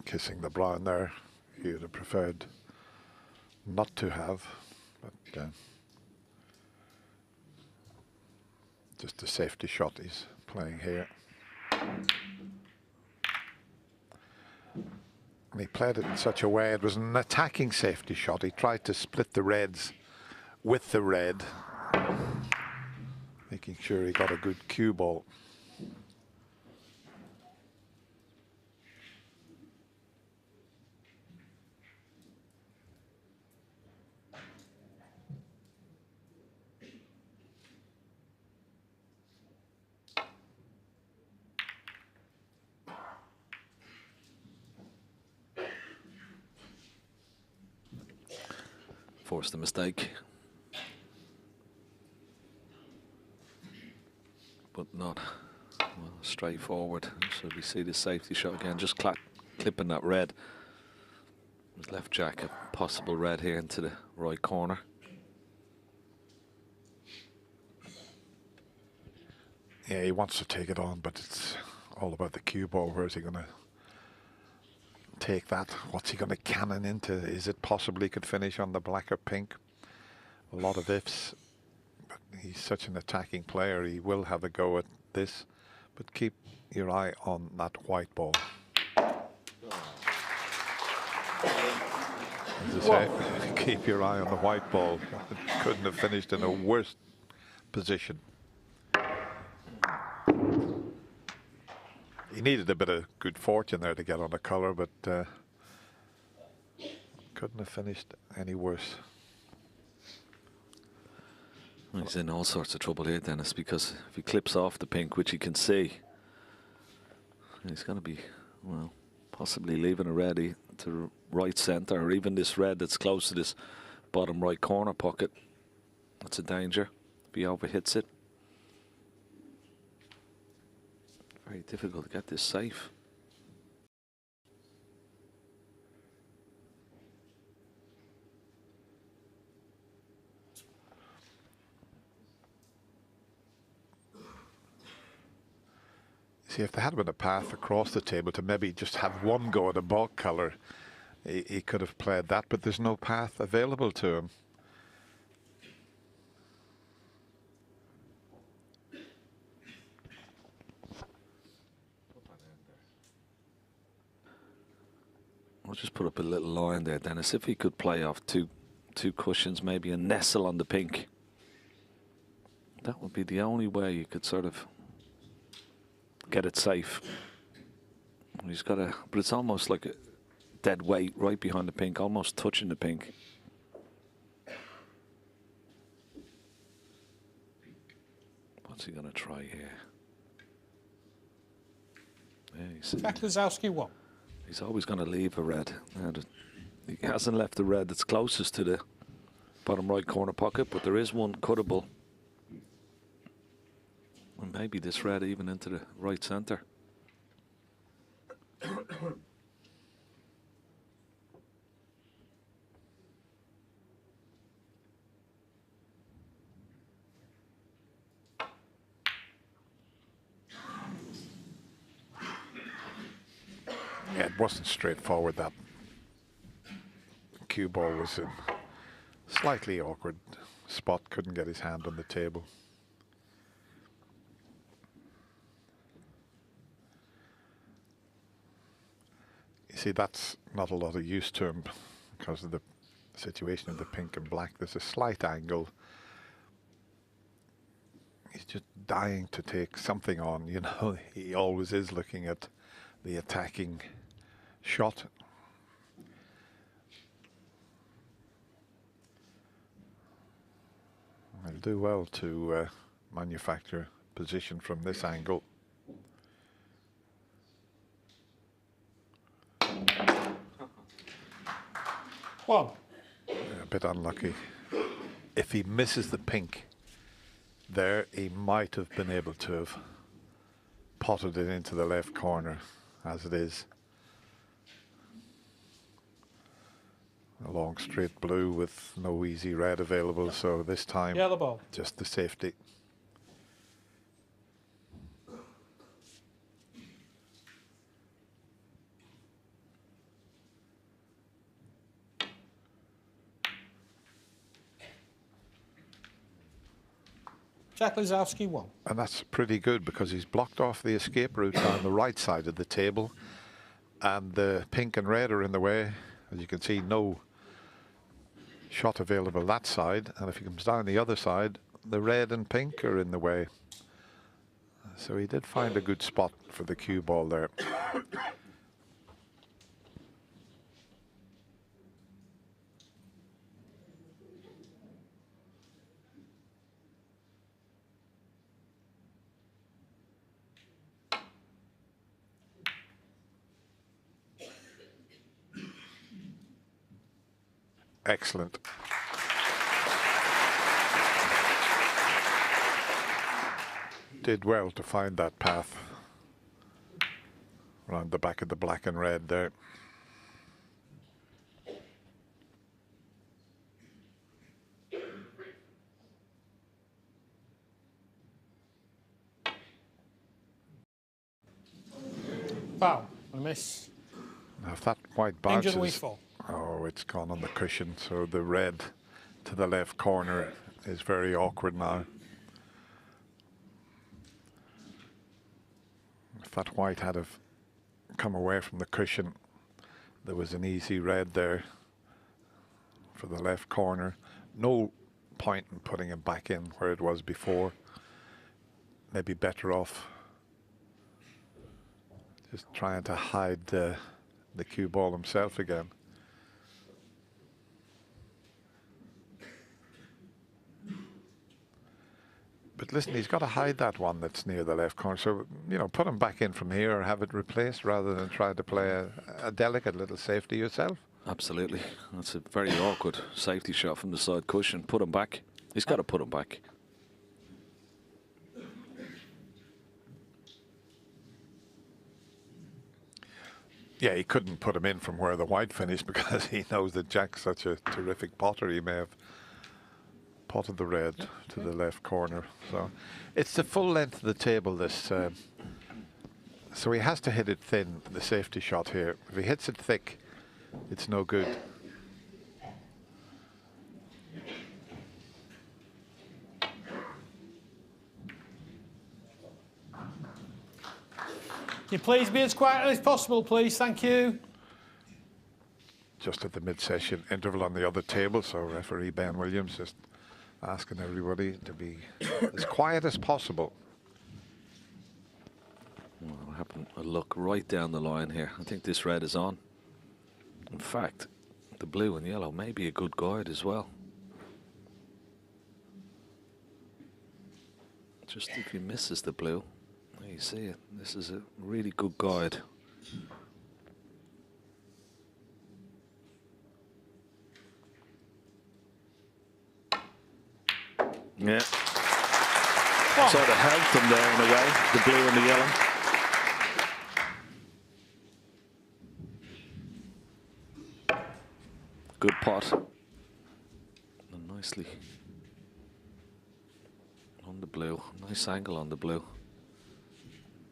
kissing the brown there. You'd have preferred not to have, but just a safety shot he's playing here. And he played it in such a way, it was an attacking safety shot. He tried to split the reds with the red, making sure he got a good cue ball. Forced a mistake. But not straightforward. So we see the safety shot again, just clipping that red. He's left Jack a possible red here into the right corner. Yeah, he wants to take it on, but it's all about the cue ball. Where is he going to take that? What's he going to cannon into? Is it possible he could finish on the black or pink? A lot of ifs, but he's such an attacking player. He will have a go at this, but keep your eye on that white ball. As I say, keep your eye on the white ball. It couldn't have finished in a worse position. He needed a bit of good fortune there to get on the colour, but couldn't have finished any worse. Well, he's in all sorts of trouble here, Dennis, because if he clips off the pink, which he can see, he's going to be, well, possibly leaving a red to right centre, or even this red that's close to this bottom right corner pocket. That's a danger if he overhits it. Very difficult to get this safe. See, if there had been a path across the table to maybe just have one go at a bog colour, he could have played that, but there's no path available to him. I'll just put up a little line there, Dennis. If he could play off two cushions, maybe a nestle on the pink, that would be the only way you could sort of get it safe. He's got a, but it's almost like a dead weight right behind the pink, almost touching the pink. What's he going to try here? Yeah, Jack Lisowski won. He's always going to leave a red. And he hasn't left the red that's closest to the bottom right corner pocket, but there is one cuttable. And maybe this red even into the right centre. Yeah, it wasn't straightforward. That cue ball was in slightly awkward spot, couldn't get his hand on the table. You see, that's not a lot of use to him because of the situation of the pink and black. There's a slight angle. He's just dying to take something on, you know. He always is looking at the attacking shot. He'll do well to manufacture position from this angle. One. Yeah, a bit unlucky. If he misses the pink there, he might have been able to have potted it into the left corner. As it is, a long straight blue with no easy red available, so this time Yellow ball. just the safety. Jack Lisowski won. And that's pretty good because he's blocked off the escape route on the right side of the table, and the pink and red are in the way. As you can see, no shot available that side, and if he comes down the other side, the red and pink are in the way. So he did find a good spot for the cue ball there. Excellent. Did well to find that path around the back of the black and red there. Foul. A miss. Now if that white bounces, Junhui fall. oh, it's gone on the cushion, so the red to the left corner is very awkward now. If that white had have come away from the cushion, there was an easy red there for the left corner. No point in putting him back in where it was before. Maybe better off just trying to hide the cue ball himself again. But listen, he's got to hide that one that's near the left corner. So, you know, put him back in from here or have it replaced rather than try to play a delicate little safety yourself. Absolutely. That's a very awkward safety shot from the side cushion. Put him back. He's got to put him back. Yeah, he couldn't put him in from where the white finished because he knows that Jack's such a terrific potter. He may have potted the red to the left corner. So it's the full length of the table, this So he has to hit it thin, the safety shot here. If he hits it thick, it's no good. Can you please be as quiet as possible, please? Thank you. Just at the mid-session interval on the other table, so referee Ben Williams just asking everybody to be as quiet as possible. Well, I'm having a look right down the line here. I think this red is on. In fact, the blue and yellow may be a good guide as well. Just if he misses the blue, there you see it. This is a really good guide. Yeah. Sort of helped them there in a way, the blue and the yellow. Good pot. And nicely on the blue. Nice angle on the blue.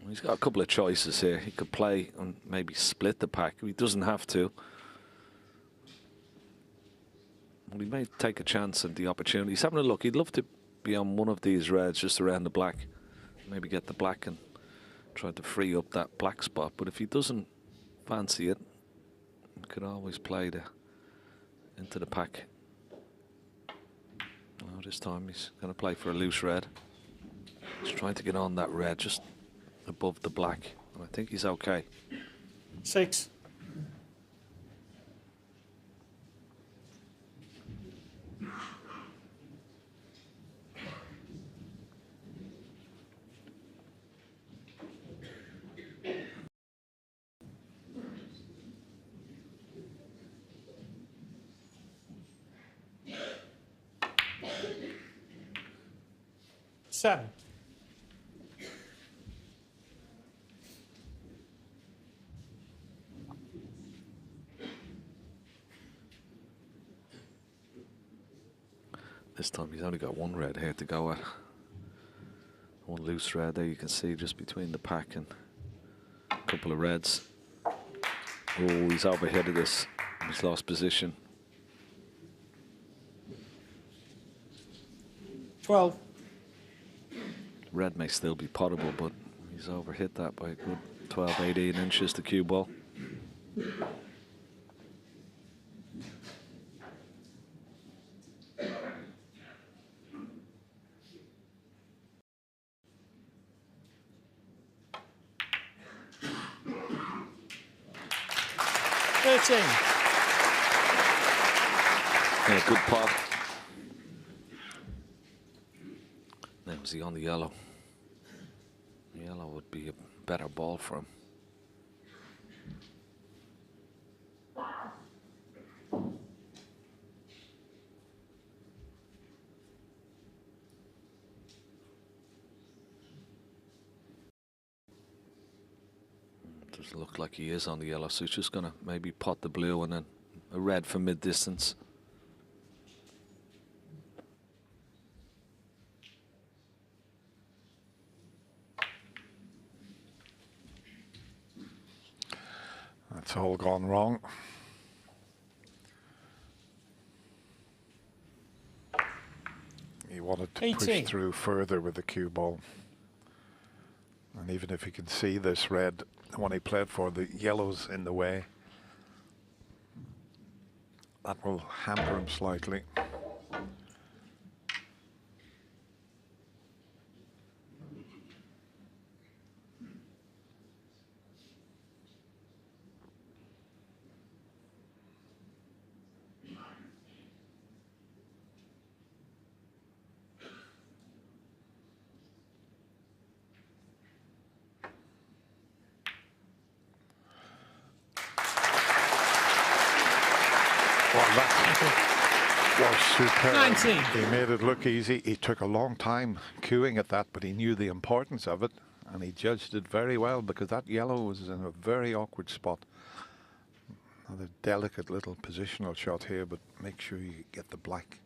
He's got a couple of choices here. He could play and maybe split the pack. He doesn't have to. Well, he may take a chance at the opportunity. He's having a look. He'd love to be on one of these reds just around the black. Maybe get the black and try to free up that black spot. But if he doesn't fancy it, he could always play into the pack. Oh, this time he's going to play for a loose red. He's trying to get on that red just above the black. And I think he's okay. 6. Seven. This time he's only got one red here to go at. One loose red there you can see just between the pack and a couple of reds. Oh, he's overhitted this. He's lost position. 12. Red may still be potable, but he's overhit that by a good 12, 18 inches, the cue ball. Yeah, good pot. Now, is he on the yellow? Yellow would be a better ball for him. Doesn't look like he is on the yellow, so he's just going to maybe pot the blue and then a red for mid-distance. That's all gone wrong. He wanted to 18. push through further with the cue ball. And even if you can see this red, the one he played for, the yellow's in the way. That will hamper him slightly. Was superb. 19. He made it look easy. He took a long time queuing at that, but he knew the importance of it, and he judged it very well because that yellow was in a very awkward spot. Another delicate little positional shot here, but make sure you get the black.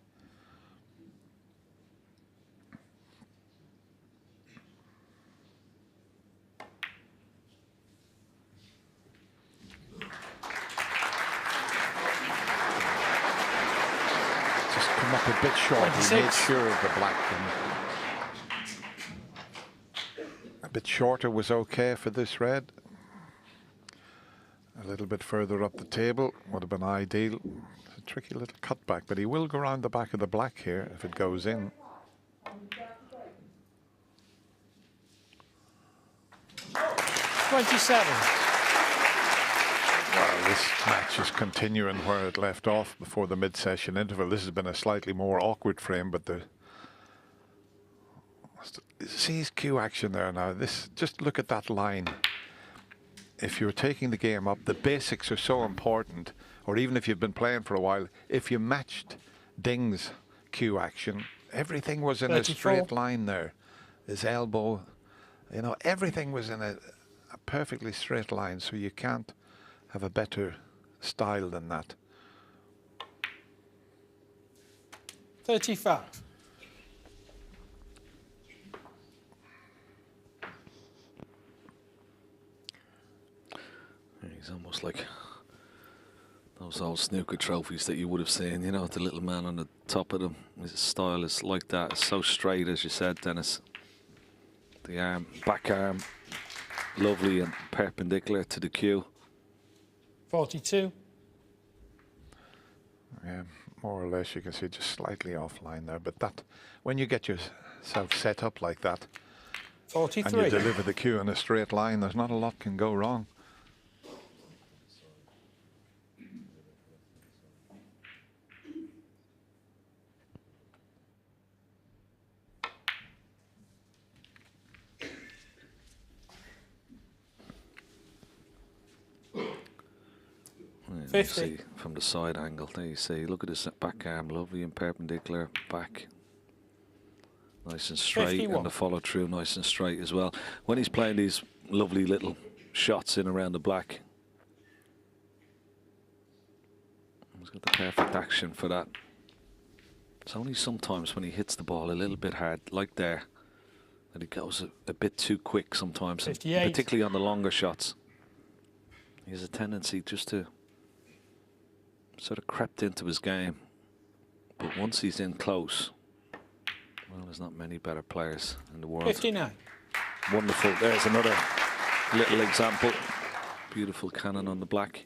come up a bit short. He made 26. sure of the black. A bit shorter was okay for this red. A little bit further up the table would have been ideal. It's a tricky little cutback, but he will go around the back of the black here if it goes in. Well, this match is continuing where it left off before the mid-session interval. This has been a slightly more awkward frame, but the see his cue action there now. This, just look at that line. If you're taking the game up, the basics are so important. Or even if you've been playing for a while, if you matched Ding's cue action, everything was in 34. a straight line there. His elbow, you know, everything was in a perfectly straight line, so you can't have a better style than that. 35. He's almost like those old snooker trophies that you would have seen, you know, with the little man on the top of them. His style is like that. It's so straight, as you said, Dennis. The arm, back arm, lovely and perpendicular to the cue. 42. Yeah, more or less you can see just slightly offline there, but that, when you get yourself set up like that 43. and you deliver the cue in a straight line, there's not a lot can go wrong. You 50. see from the side angle, there you see, look at his back arm, lovely and perpendicular, back nice and straight, 51. and the follow through nice and straight as well. When he's playing these lovely little shots in around the black, he's got the perfect action for that. It's only sometimes when he hits the ball a little bit hard, like there, that he goes a bit too quick sometimes, 58. particularly on the longer shots. He has a tendency just to sort of crept into his game, but once he's in close, well, there's not many better players in the world. 59. Wonderful. There's another little example. Beautiful cannon on the black.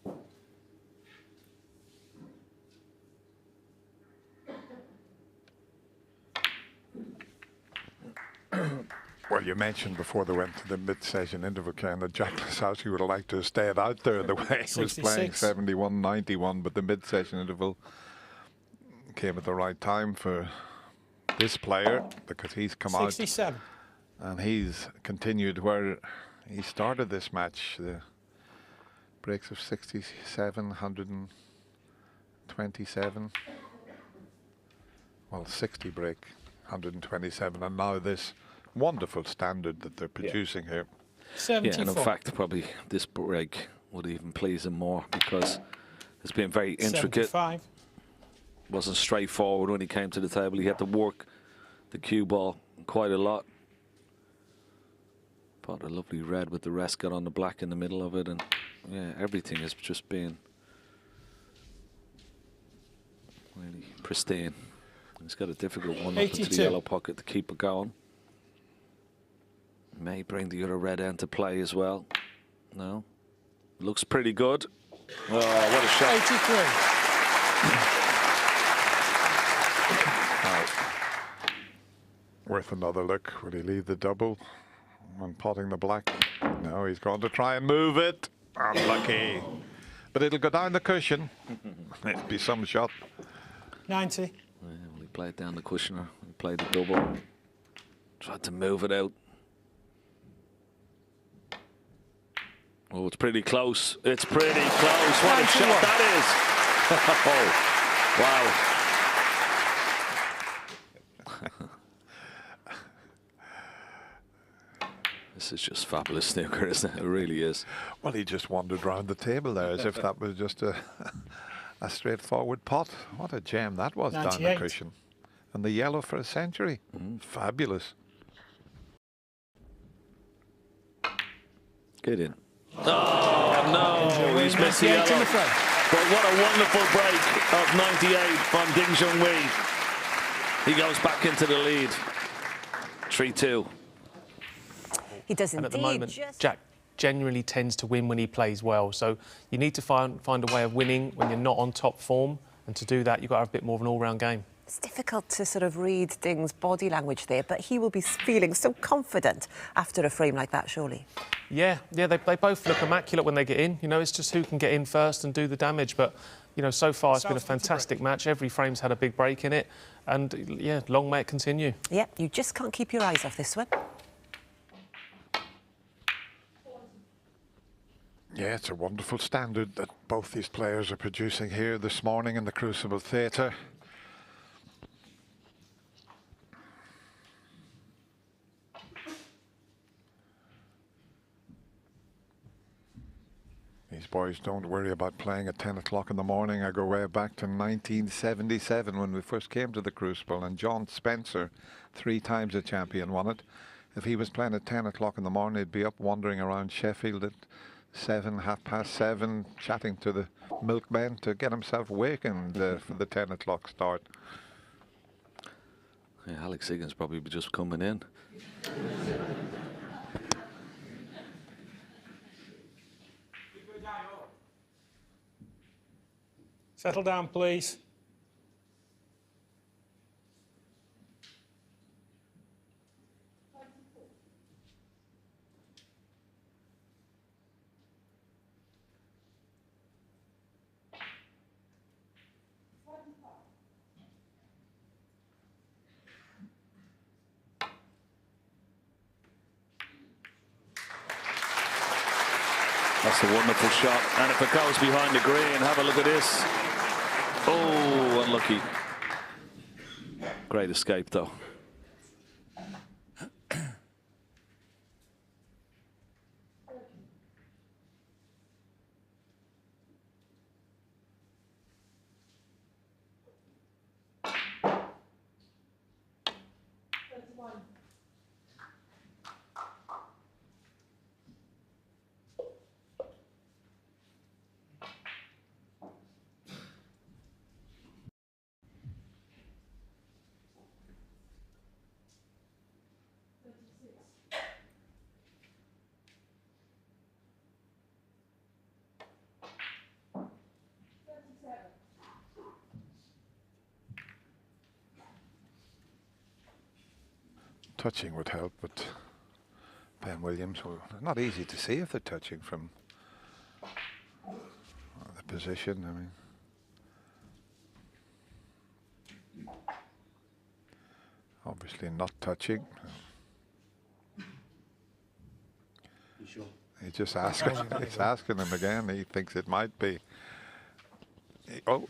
Well, you mentioned before they went to the mid-session interval, Ken, that Jack Lisowski would have liked to have stayed out there the way he was playing 66. 71-91, but the mid-session interval came at the right time for this player because he's come 67. out and he's continued where he started this match. The breaks of 67, 127, well, 60 break, 127, and now this wonderful standard that they're producing here. 74. Yeah, and in fact, probably this break would even please him more because it's been very intricate. 75. Wasn't straightforward when he came to the table. He had to work the cue ball quite a lot. But a lovely red with the rest, got on the black in the middle of it, and yeah, everything has just been really pristine. He's got a difficult one up into 82. the yellow pocket to keep it going. May bring the other red end to play as well. No. Looks pretty good. Oh, what a shot. 83. Worth another look. Will he leave the double when potting the black? No, he's going to try and move it. Unlucky. But it'll go down the cushion. It'll be some shot. 90. Yeah, well, he played down the cushioner. He played the double. Tried to move it out. Oh, it's pretty close. It's pretty close. What a shot that is. Oh, wow. This is just fabulous snooker, isn't it? It really is. Well, he just wandered round the table there as if that was just a straightforward pot. What a gem that was down the 98. cushion. And the yellow for a century. Fabulous. Get in. Oh, no. He's missed the 98 in yellow. the front. But what a wonderful break of 98 from Junhui. He goes back into the lead. 3-2. He does And indeed. at the moment, Jack generally tends to win when he plays well. So you need to find a way of winning when you're not on top form. And to do that, you've got to have a bit more of an all-round game. It's difficult to sort of read Ding's body language there, but he will be feeling so confident after a frame like that, surely. Yeah, they both look immaculate when they get in. You know, it's just who can get in first and do the damage. But, you know, so far it's been a fantastic match. Every frame's had a big break in it. And, yeah, long may it continue. Yeah, you just can't keep your eyes off this one. Yeah, it's a wonderful standard that both these players are producing here this morning in the Crucible Theatre. These boys don't worry about playing at 10 o'clock in the morning. I go way back to 1977 when we first came to the Crucible, and John Spencer, 3 times a champion, won it. If he was playing at 10 o'clock in the morning, he'd be up wandering around Sheffield at 7, 7:30, chatting to the milkmen to get himself wakened for the 10 o'clock start. Yeah, Alex Higgins probably be just coming in. Settle down, please. That's a wonderful shot. And if it goes behind the green, have a look at this. Oh, unlucky. Great escape, though. Touching would help, but Ben Williams, well, not easy to see if they're touching from the position. I mean, obviously not touching. Sure. He's just asking. He's asking him again. He thinks it might be. Oh,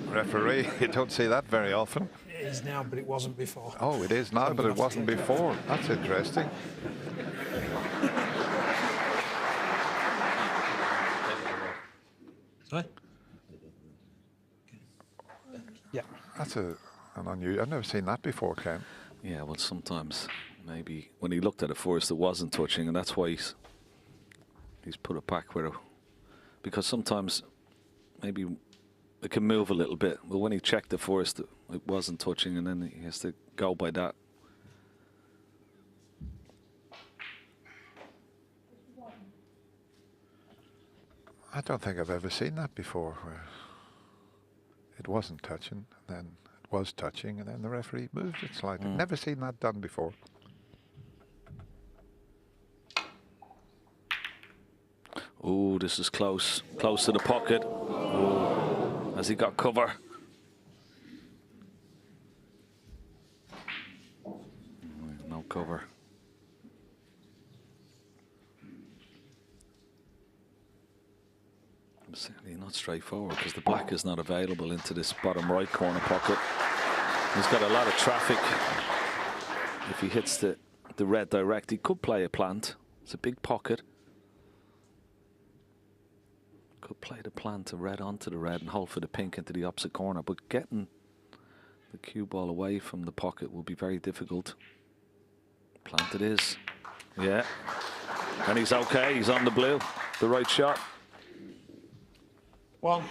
referee! You don't see that very often. It is now, but it wasn't before. Oh, it is now, but it wasn't before. That's interesting. Sorry? Yeah. That's an unusual. I've never seen that before, Ken. Yeah, well, sometimes maybe when he looked at it first, it wasn't touching, and that's why he's put it back with it. Because sometimes maybe it can move a little bit, but when he checked it first, it wasn't touching, and then he has to go by that. I don't think I've ever seen that before, where it wasn't touching, and then it was touching, and then the referee moved it slightly. Never seen that done before. Oh, this is close to the pocket. Ooh, has he got cover? No cover. Certainly not straightforward because the black is not available into this bottom right corner pocket. He's got a lot of traffic. If he hits the red direct, he could play a plant. It's a big pocket. Could play the plant to red onto the red and hold for the pink into the opposite corner, but getting the cue ball away from the pocket will be very difficult. Plant it is. Yeah. And he's okay. He's on the blue. The right shot. One.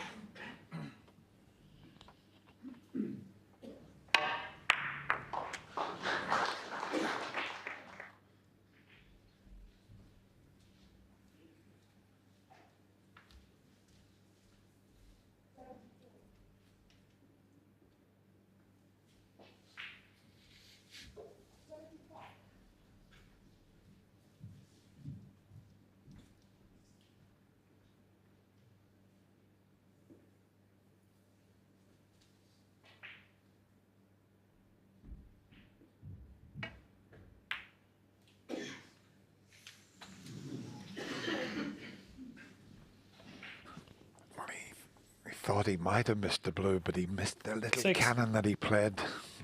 thought he might have missed the blue, but he missed the little 6. cannon that he played.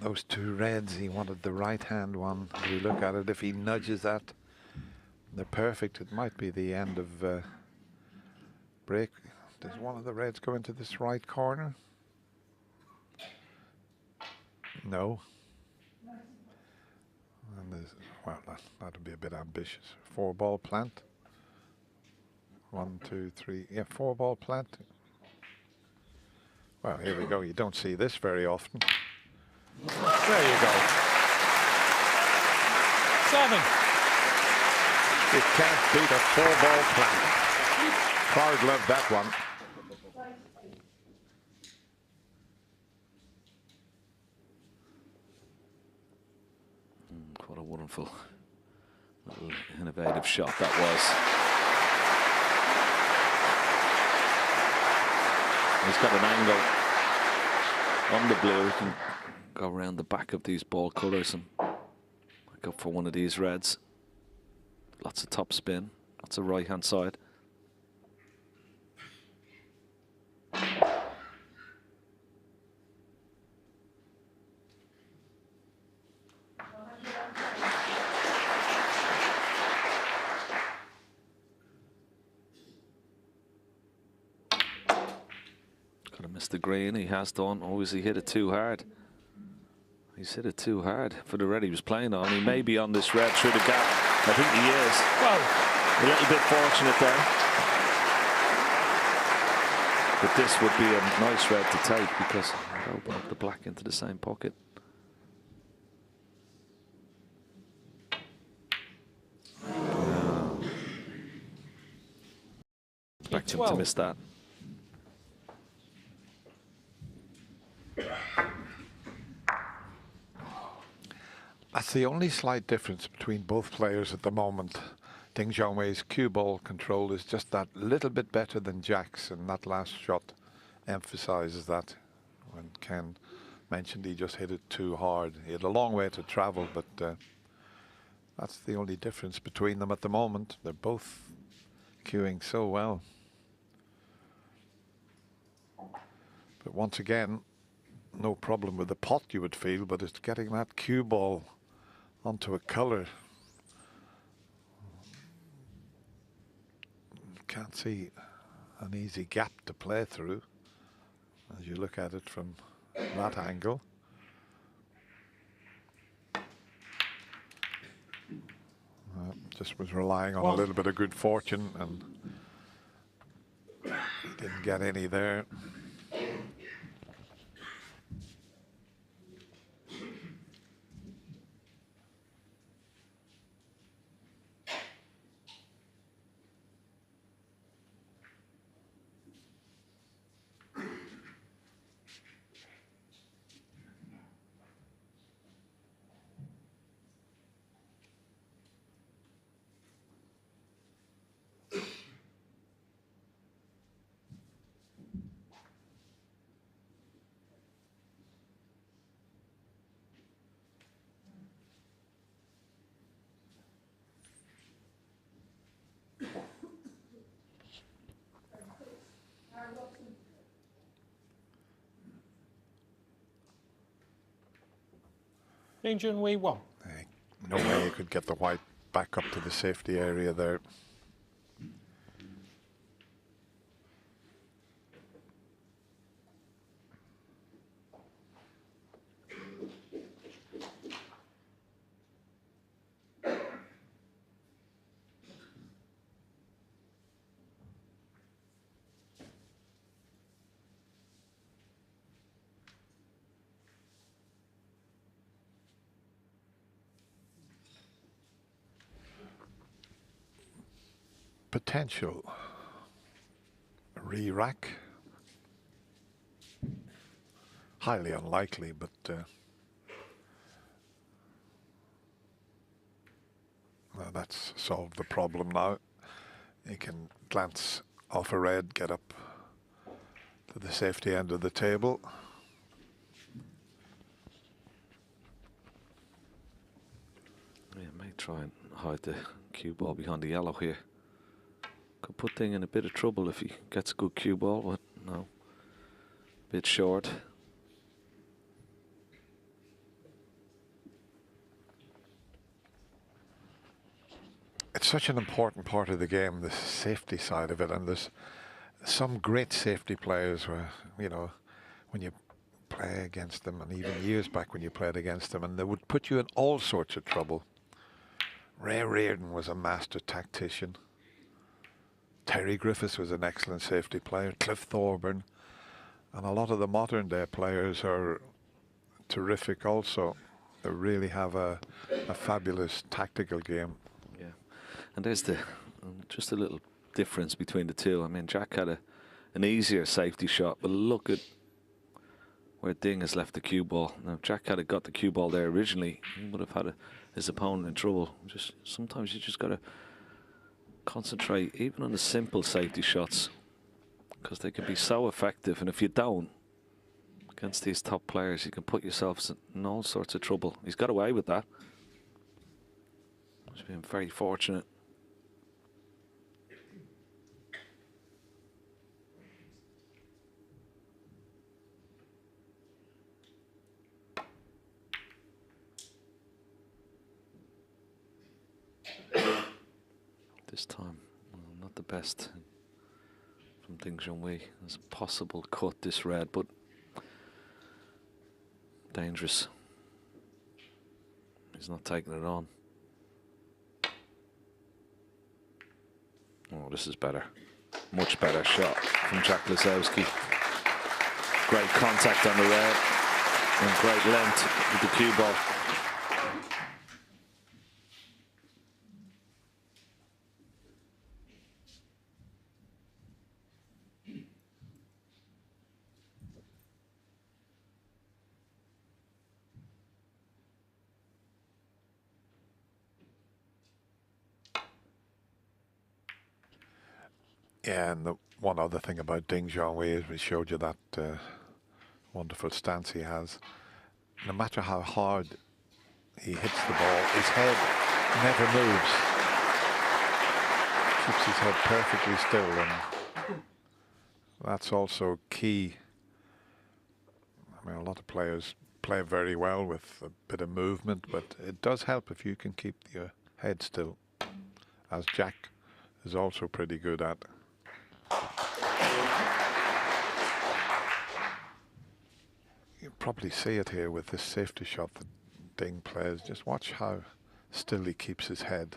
Those 2 reds, he wanted the right-hand one. If you look at it, if he nudges that, they're perfect. It might be the end of break. Does one of the reds go into this right corner? No. And there's, well, that'd be a bit ambitious. 4-ball plant. 1, 2, 3. Yeah, 4-ball plant. Well, here we go. You don't see this very often. There you go. 7. You can't beat a 4-ball plant. Card loved that one. What a wonderful little innovative shot that was. He's got an angle on the blue. He can go around the back of these ball colours and go for one of these reds. Lots of top spin, lots of right hand side. Could have missed the green. He has done. Always he hit it too hard. He's hit it too hard for the red he was playing on. He may be on this red through the gap. I think he is. Well, A little bit fortunate there. But this would be a nice red to take because it opened up the black into the same pocket. Expect him to miss that. That's the only slight difference between both players at the moment. Ding Junhui's cue ball control is just that little bit better than Jack's, and that last shot emphasizes that. When Ken mentioned he just hit it too hard. He had a long way to travel, but that's the only difference between them at the moment. They're both cueing so well. But once again, no problem with the pot, you would feel, but it's getting that cue ball onto a color. Can't see an easy gap to play through as you look at it from that angle. Just was relying on a little bit of good fortune and didn't get any there. Junhui won. No way you could get the white back up to the safety area there. Potential re-rack. Highly unlikely, but well, that's solved the problem now. You can glance off a red, get up to the safety end of the table. Yeah, may try and hide the cue ball behind the yellow here. Could put Ding in a bit of trouble if he gets a good cue ball, but no. Bit short. It's such an important part of the game, the safety side of it, and there's some great safety players where, you know, when you play against them, and even years back when you played against them, and they would put you in all sorts of trouble. Ray Reardon was a master tactician. Terry Griffiths was an excellent safety player. Cliff Thorburn. And a lot of the modern day players are terrific also. They really have a fabulous tactical game. Yeah. And there's just a little difference between the two. I mean, Jack had an easier safety shot, but look at where Ding has left the cue ball. Now, if Jack had got the cue ball there originally, he would have had his opponent in trouble. Just sometimes you just got to concentrate even on the simple safety shots, because they can be so effective, and if you don't, against these top players, you can put yourself in all sorts of trouble. He's got away with that. He's been very fortunate. This time, well, not the best from Ding Junhui. There's a possible cut this red, but dangerous. He's not taking it on. Oh, this is better. Much better shot from Jack Lisowski. Great contact on the red and great length with the cue ball. Yeah, and the one other thing about Ding Junhui is we showed you that wonderful stance he has. No matter how hard he hits the ball, his head never moves. Keeps his head perfectly still, and that's also key. I mean, a lot of players play very well with a bit of movement, but it does help if you can keep your head still, as Jack is also pretty good at. You probably see it here with this safety shot that Ding plays. Just watch how still he keeps his head.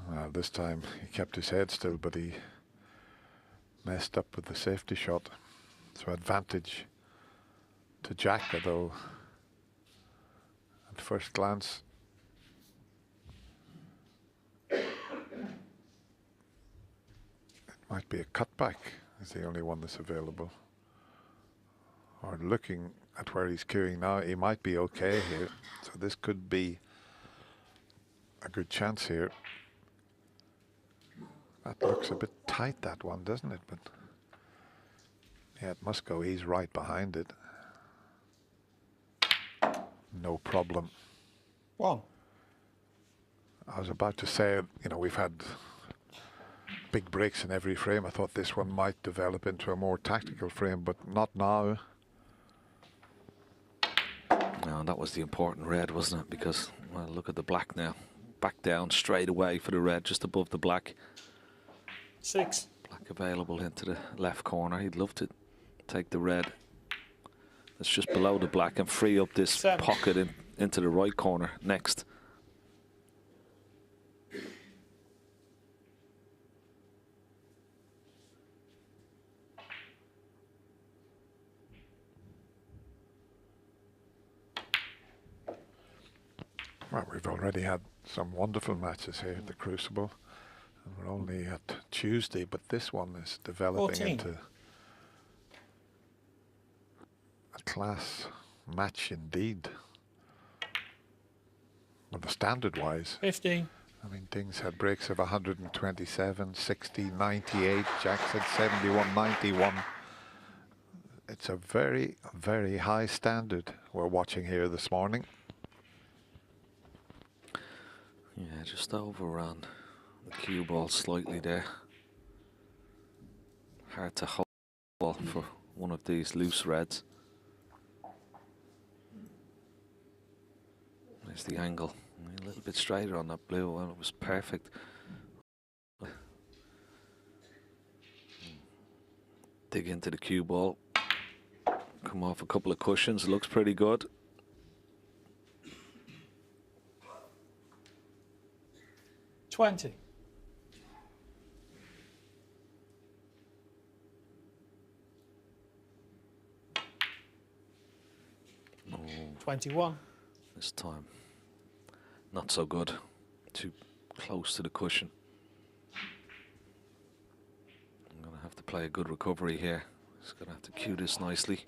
Well, this time he kept his head still, but he messed up with the safety shot. So advantage to Jack, although at first glance it might be a cutback is the only one that's available. Or looking at where he's queuing now, he might be okay here. So this could be a good chance here. That looks a bit tight, that one, doesn't it? But yeah, it must go. He's right behind it. No problem. Well, I was about to say, you know, we've had big breaks in every frame. I thought this one might develop into a more tactical frame, but not now. No, that was the important red, wasn't it? Because, well, look at the black now. Back down straight away for the red, just above the black. 6. Black available into the left corner. He'd love to take the red that's just below the black and free up this 7. pocket into the right corner next. Well, we've already had some wonderful matches here at the Crucible. And we're only at Tuesday, but this one is developing 14. into a class match indeed. Well, the standard-wise. 15. I mean, Ding's had breaks of 127, 60, 98. Jack's had 71, 91. It's a very, very high standard we're watching here this morning. Yeah, just overran the cue ball slightly there. Hard to hold ball for one of these loose reds. There's the angle. A little bit straighter on that blue. Well, it was perfect. Dig into the cue ball. Come off a couple of cushions. It looks pretty good. $20. Oh, 21. this time, not so good. Too close to the cushion. I'm going to have to play a good recovery here. He's going to have to cue this nicely.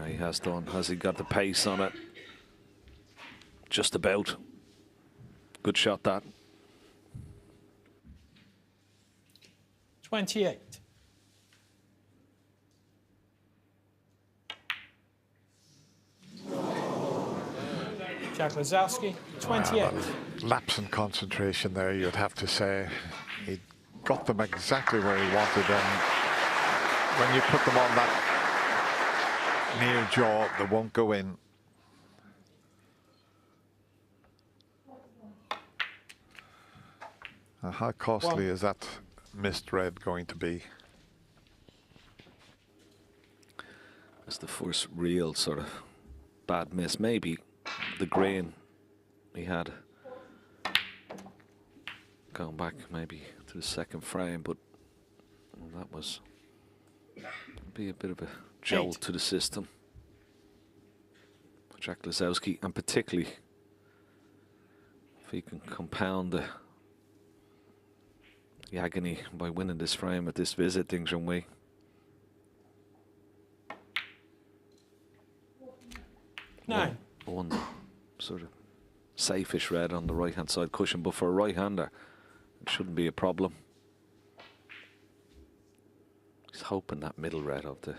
He has done. Has he got the pace on it? Just about. Good shot, that. 28. Jack Lisowski, 28. Lapse in concentration there, you'd have to say. He got them exactly where he wanted them. When you put them on that near jaw, they won't go in. How costly is that missed red going to be? That's the first real sort of bad miss. Maybe the green he had going back maybe to the second frame, but that was be a bit of a jolt to the system for Jack Lisowski, and particularly if he can compound the agony by winning this frame at this visit, Ding Junhui. Nine. One sort of safe-ish red on the right-hand side cushion, but for a right-hander, it shouldn't be a problem. He's hoping that middle red of the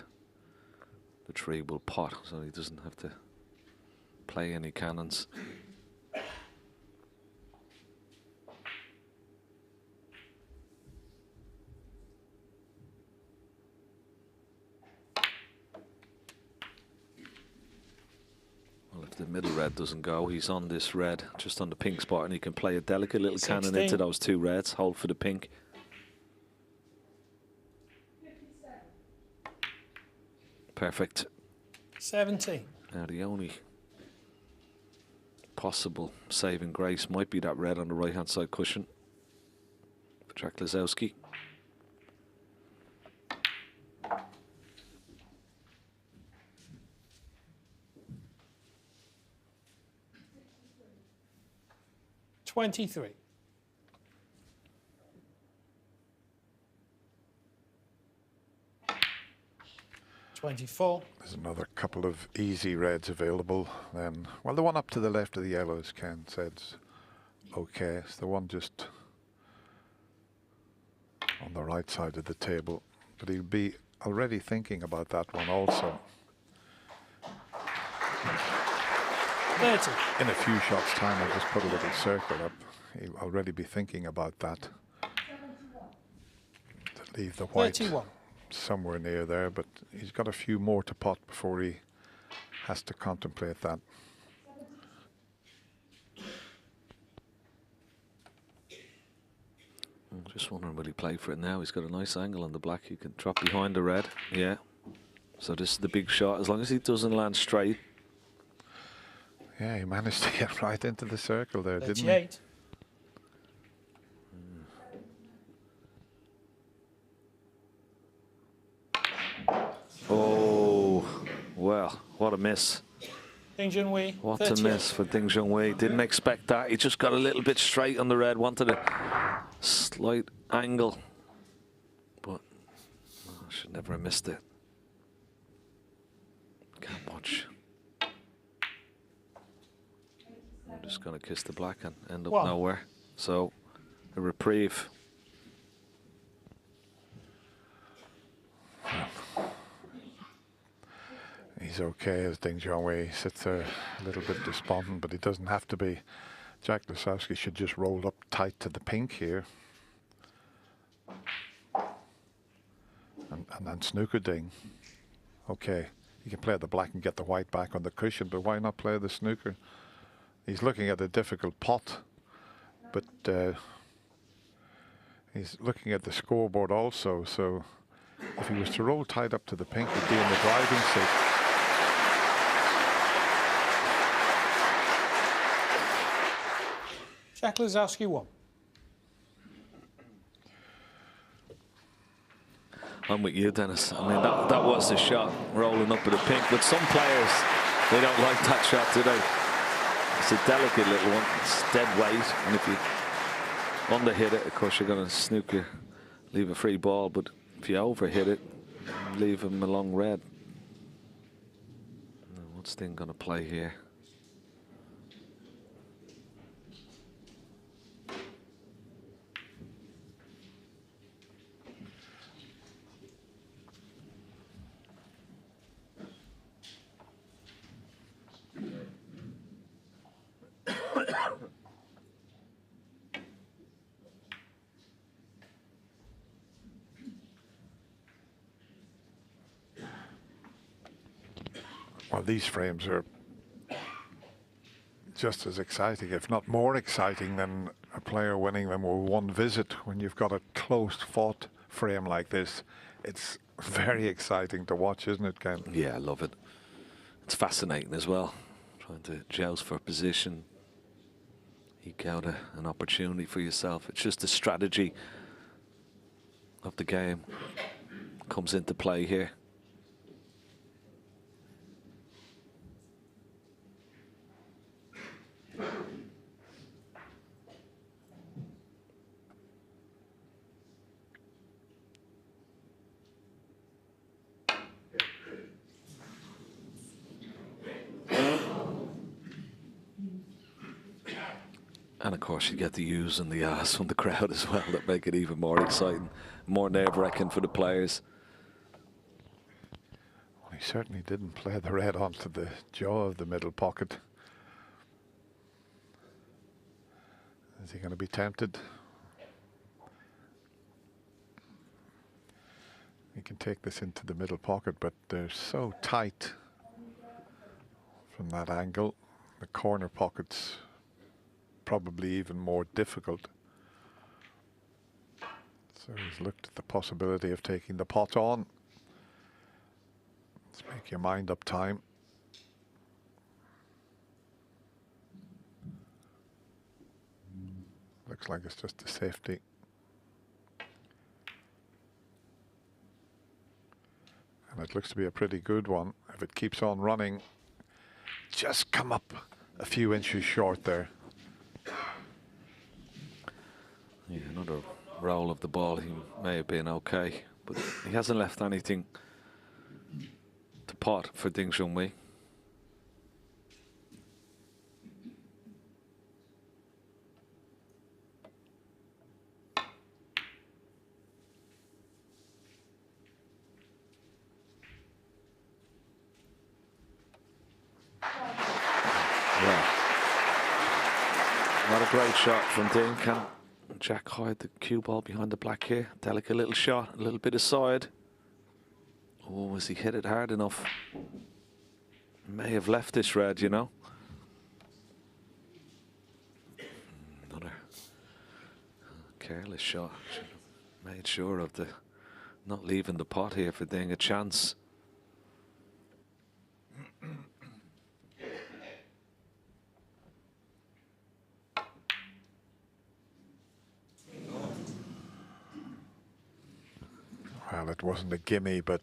tree will pot, so he doesn't have to play any cannons. Well, if the middle red doesn't go, he's on this red, just on the pink spot, and he can play a delicate little 16. cannon into those two reds, hold for the pink. Perfect. 17. Now the only possible saving grace might be that red on the right-hand side cushion for Jack Lisowski. $23. 24. There's another couple of easy reds available. Then, well, the one up to the left of the yellows, Ken said's okay. It's the one just on the right side of the table, but he'll be already thinking about that one also. 30. In a few shots' time, I'll just put a little circle up. He'll already be thinking about that. To leave the white 31. somewhere near there, but he's got a few more to pot before he has to contemplate that. I'm just wondering, will he play for it now? He's got a nice angle on the black. He can drop behind the red. Yeah. So this is the big shot. As long as he doesn't land straight. Yeah, he managed to get right into the circle there, didn't he? 38. Oh, well, what a miss. Ding Junhui. What 38. a miss for Ding Junhui. Didn't expect that. He just got a little bit straight on the red. Wanted a slight angle. But I should never have missed it. Can't watch. I'm just going to kiss the black and end up nowhere. So, a reprieve. He's okay as Ding Junhui sits there a little bit despondent, but he doesn't have to be. Jack Lisowski should just roll up tight to the pink here. And then Snooker Ding. Okay, he can play the black and get the white back on the cushion, but why not play the snooker? He's looking at a difficult pot, but he's looking at the scoreboard also, so if he was to roll tight up to the pink, he'd be in the driving seat. Jack Lisowski won. I'm with you, Dennis. I mean, that was the shot, rolling up with a pink. But some players, they don't like that shot, do they? It's a delicate little one. It's dead weight. And if you under-hit it, of course, you're going to snooker, leave a free ball. But if you over-hit it, leave him a long red. What's Ding going to play here? Well, these frames are just as exciting, if not more exciting, than a player winning them with one visit. When you've got a close-fought frame like this, it's very exciting to watch, isn't it, Ken? Yeah, I love it. It's fascinating as well. Trying to joust for position, eke out an opportunity for yourself. It's just the strategy of the game comes into play here. And of course you get the oohs and the ahs from the crowd as well that make it even more exciting, more nerve-wracking for the players. Well, he certainly didn't play the red onto the jaw of the middle pocket. Is he going to be tempted? He can take this into the middle pocket, but they're so tight from that angle. The corner pockets probably even more difficult. So he's looked at the possibility of taking the pot on. Let's make your mind up time. Looks like it's just a safety. And it looks to be a pretty good one. If it keeps on running, just come up a few inches short there. Yeah, another roll of the ball. He may have been okay, but he hasn't left anything to pot for Ding Junhui. Not a great shot from Ding. Can Jack hide the cue ball behind the black here? Delicate little shot, a little bit aside. Oh, has he hit it hard enough? May have left this red, you know. Another careless shot. Should have made sure of the not leaving the pot here for Ding a chance. Well, it wasn't a gimme, but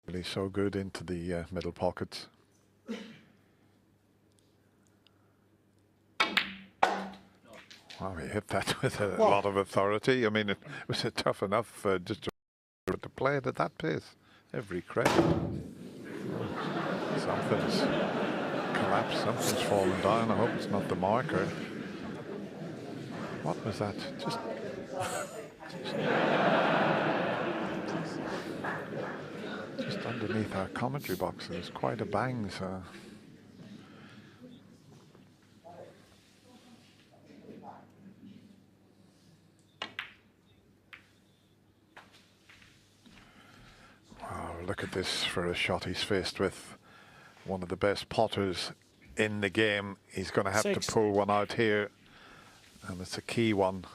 really so good into the middle pockets. Wow, he hit that with a lot of authority. I mean, it was tough enough just to play it at that pace. Every credit. Something's collapsed, something's fallen down. I hope it's not the marker. What was that? Just underneath our commentary box, there's quite a bang, so. Wow, look at this for a shot he's faced with. One of the best potters in the game. He's going to have to pull one out here, and it's a key one.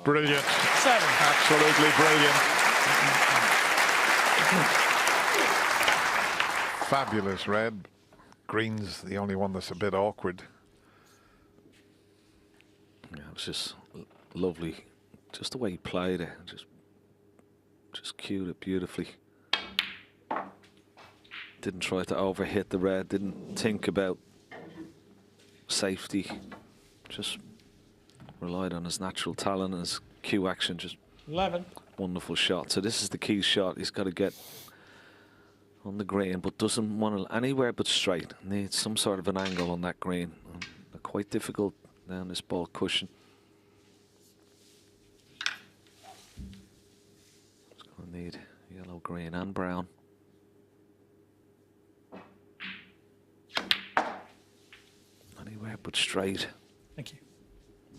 Brilliant. 7. Absolutely brilliant. Fabulous red. Green's the only one that's a bit awkward. Yeah, it was just lovely. Just the way he played it. Just cued it beautifully. Didn't try to overhit the red. Didn't think about safety. Just relied on his natural talent and his cue action. Just 11. wonderful shot. So this is the key shot. He's got to get on the green, but doesn't want to anywhere but straight. Needs some sort of an angle on that green. Quite difficult down this ball cushion. It's going to need yellow, green, and brown. Anywhere but straight. Thank you.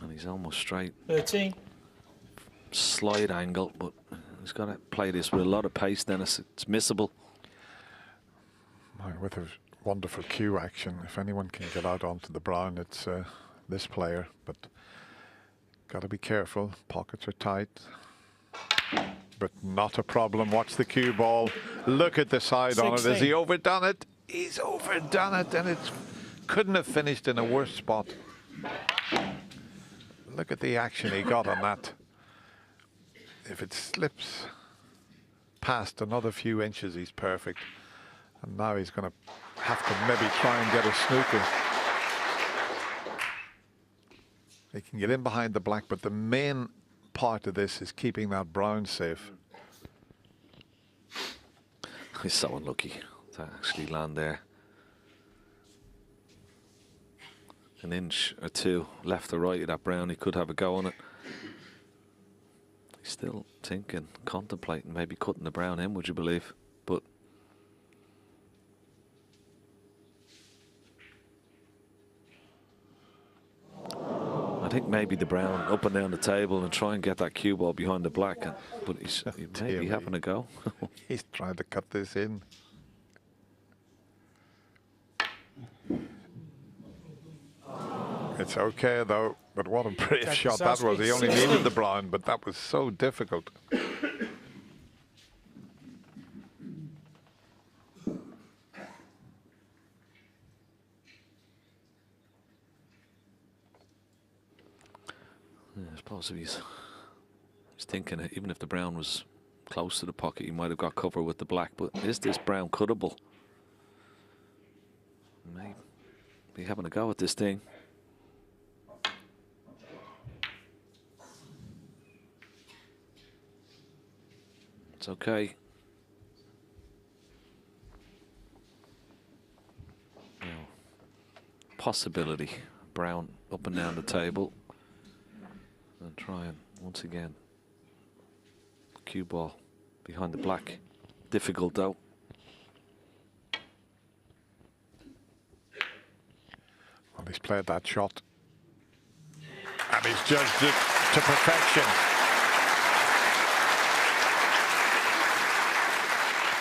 And he's almost straight. 13. Slight angle, but he's got to play this with a lot of pace, Dennis. It's missable. With a wonderful cue action, if anyone can get out onto the brown, it's this player, but got to be careful. Pockets are tight, but not a problem. Watch the cue ball. Look at the side on it. Has he overdone it? He's overdone it, and it couldn't have finished in a worse spot. Look at the action he got on that. If it slips past another few inches, he's perfect. And now he's going to have to maybe try and get a snooker. He can get in behind the black, but the main part of this is keeping that brown safe. He's so unlucky to actually land there. An inch or two left or right of that brown, he could have a go on it. He's still thinking, contemplating, maybe cutting the brown in, would you believe? But I think maybe the brown up and down the table and try and get that cue ball behind the black, but he's maybe having a go. He's trying to cut this in. It's okay though, but what a brave shot that was. He only needed the brown, but that was so difficult. I suppose he's thinking that even if the brown was close to the pocket, he might have got cover with the black. But is this brown cuttable? Maybe be having a go at this thing. It's okay. Now, possibility. Brown up and down the table. And try and, once again, cue ball behind the black. Difficult though. Well, he's played that shot. And he's judged it to perfection.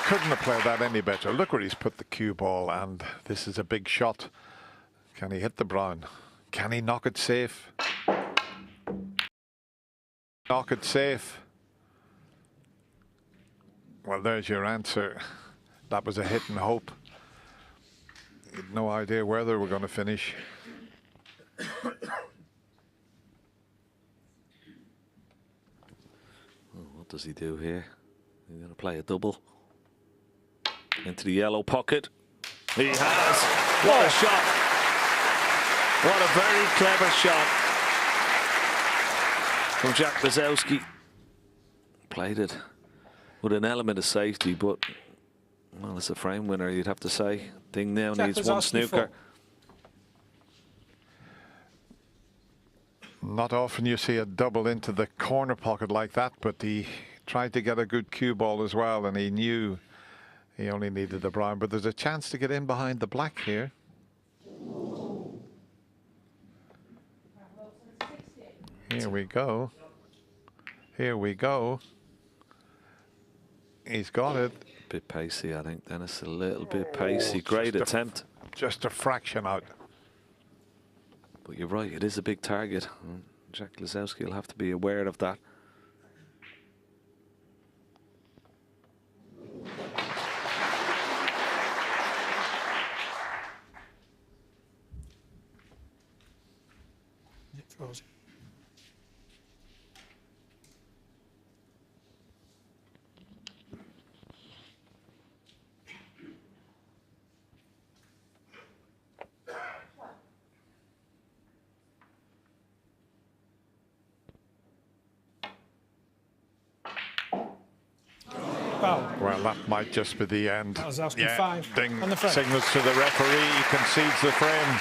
Couldn't have played that any better. Look where he's put the cue ball, and this is a big shot. Can he hit the brown? Can he knock it safe? Knock it safe. Well, there's your answer. That was a hit and hope. You had no idea where they were going to finish. What does he do here? He's going to play a double. Into the yellow pocket. He has. What a shot. What a very clever shot from Jack Lisowski. Played it with an element of safety, but Well, it's a frame winner, you'd have to say. Ding now Jack needs one Lisowski snooker. Not often you see a double into the corner pocket like that, but he tried to get a good cue ball as well, and he knew he only needed the brown. But there's a chance to get in behind the black here. Here we go. Here we go. He's got it. Bit pacey, I think, Dennis. A little bit pacey. Great attempt. Just a fraction out. But you're right, it is a big target. Jack Lisowski will have to be aware of that. It throws it. Well, that might just be the end. Lisowski 5 Ding on the frame. signals to the referee, concedes the frame.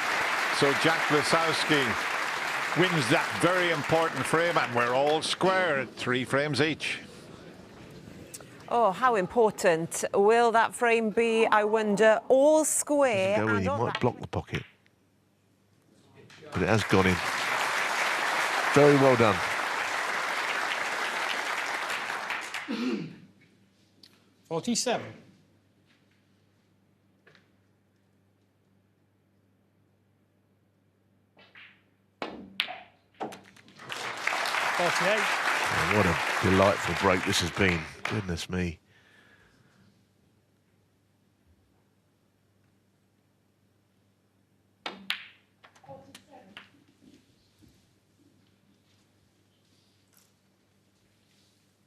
So Jack Lisowski wins that very important frame, and we're all square at 3 frames each. Oh, how important will that frame be, I wonder? All square. Go in, and he on might that- block the pocket. But it has gone in. Very well done. $47. $48. Oh, what a delightful break this has been. Goodness me.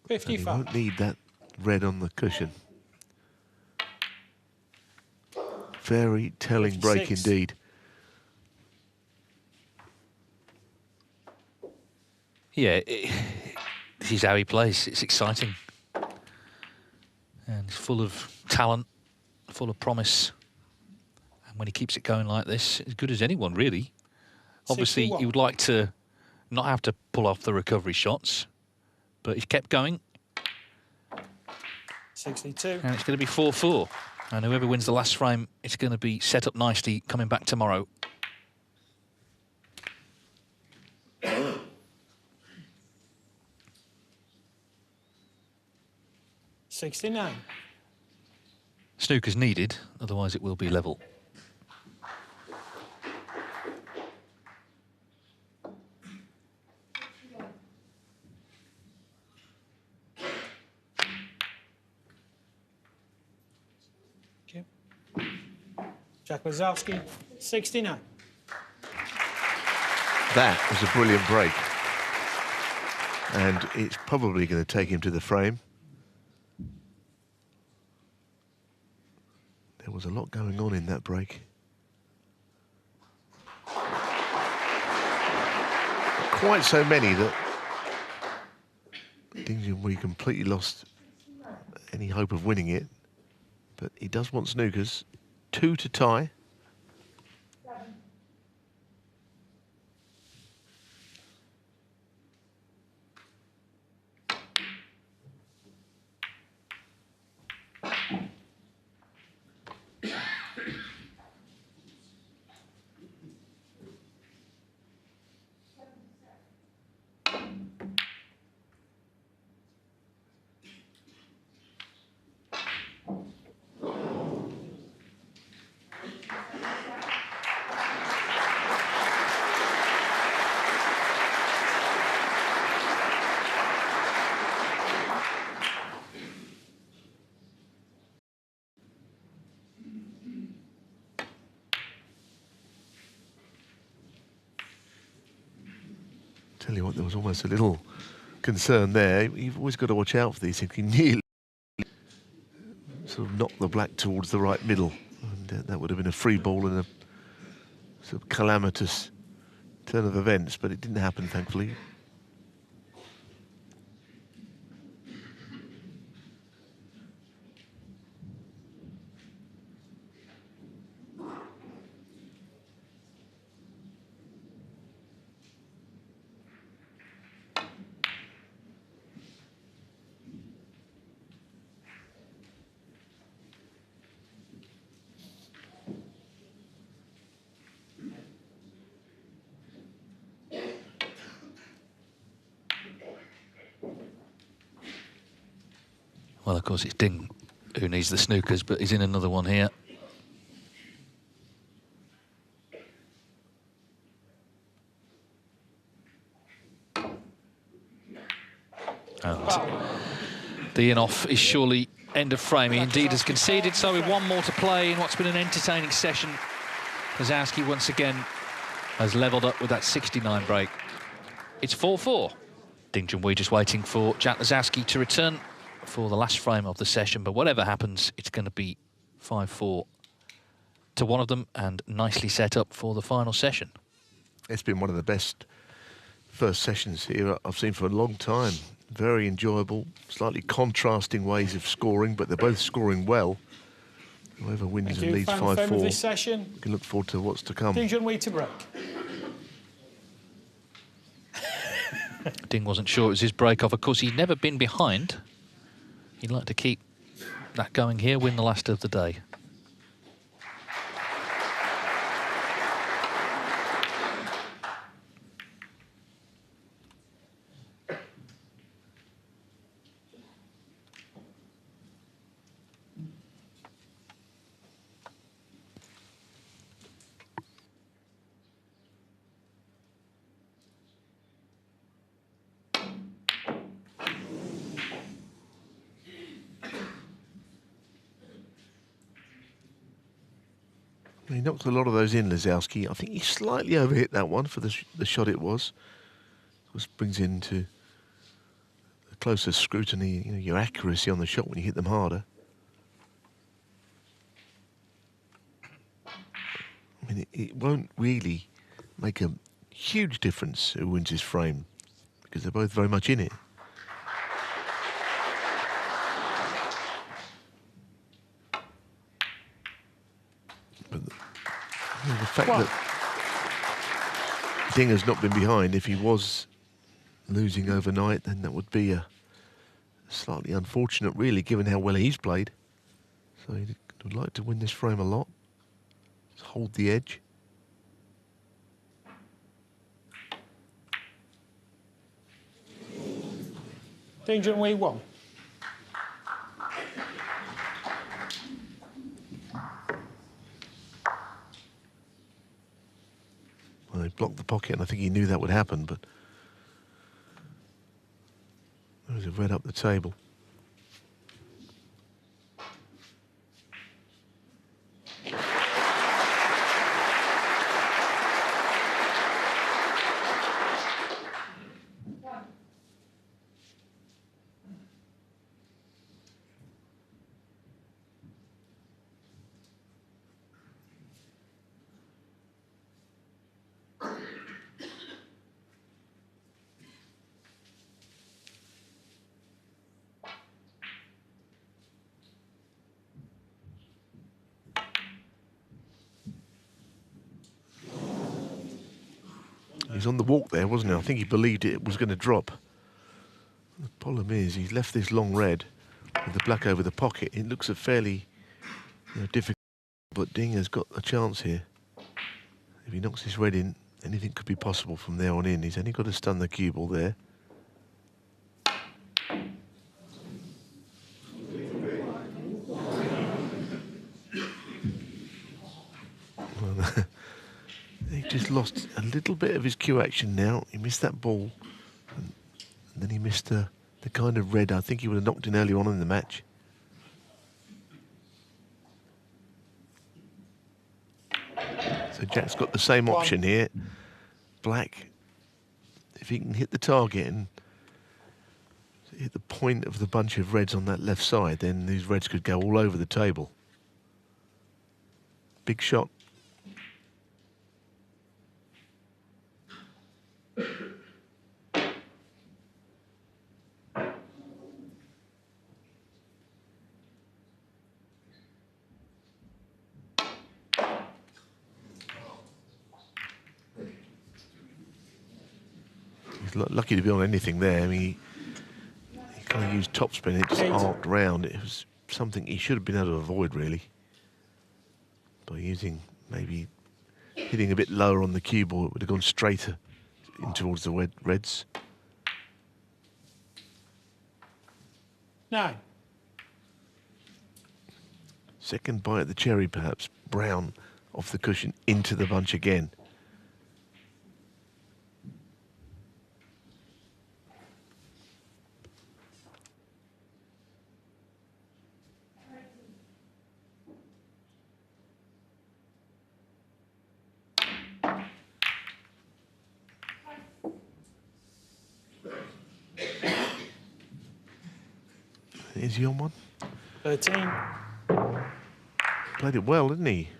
And you 55. won't need that red on the cushion. Very telling break 56. indeed. Yeah, this is how he plays. It's exciting. And he's full of talent, full of promise. And when he keeps it going like this, as good as anyone, really. Obviously, 61. he would like to not have to pull off the recovery shots, but he's kept going. 62. And it's going to be 4-4. And whoever wins the last frame, it's going to be set up nicely coming back tomorrow. $69. Snooker's needed, otherwise it will be level. Okay. Jack Lisowski, 69. That was a brilliant break. And it's probably going to take him to the frame. There was a lot going on in that break. Quite so many that Junhui completely lost any hope of winning it. But he does want snookers. 2 to tie. Tell you what, there was almost a little concern there. You've always got to watch out for these things. He nearly sort of knocked the black towards the right middle. And that would have been a free ball and a sort of calamitous turn of events, but it didn't happen, thankfully. Well, of course, it's Ding who needs the snookers, but he's in another one here. And the in-off is surely end of frame. He indeed has conceded, so with one more to play in what's been an entertaining session, Lisowski once again has levelled up with that 69 break. It's 4-4. Ding Junhui just waiting for Jack Lisowski to return for the last frame of the session, but whatever happens, it's going to be 5-4 to one of them and nicely set up for the final session. It's been one of the best first sessions here I've seen for a long time. Very enjoyable, slightly contrasting ways of scoring, but they're both scoring well. Whoever wins and leads 5-4, this session. we can look forward to what's to come. Ding Junhui to break. Ding wasn't sure it was his break-off. Of course, he'd never been behind. He'd like to keep that going here, win the last of the day. He knocked a lot of those in, Lisowski. I think he slightly overhit that one for the shot it was. This brings into a closer scrutiny, you know, your accuracy on the shot when you hit them harder. I mean, it won't really make a huge difference who wins his frame because they're both very much in it. But the fact that Ding has not been behind, if he was losing overnight, then that would be a slightly unfortunate, really, given how well he's played. So he would like to win this frame a lot. Just hold the edge. Ding Junhui 1. Well, he blocked the pocket, and I think he knew that would happen, but there was a red up the table. He's on the walk there, wasn't he? I think he believed it was going to drop. The problem is he's left this long red with the black over the pocket. It looks a fairly difficult, but Ding has got a chance here. If he knocks this red in, anything could be possible from there on in. He's only got to stun the cue ball there. He just lost a little bit of his cue action now. He missed that ball, and then he missed the kind of red I think he would have knocked in earlier on in the match. So Jack's got the same option here. Black, if he can hit the target and hit the point of the bunch of reds on that left side, then these reds could go all over the table. Big shot. Lucky to be on anything there. I mean, he kind of used topspin, it just arced round. It was something he should have been able to avoid, really, by using maybe hitting a bit lower on the cue ball. It would have gone straighter in towards the reds. 9. Second bite at the cherry, perhaps. Brown off the cushion into the bunch again. Is he on one? 13. Played it well, didn't he?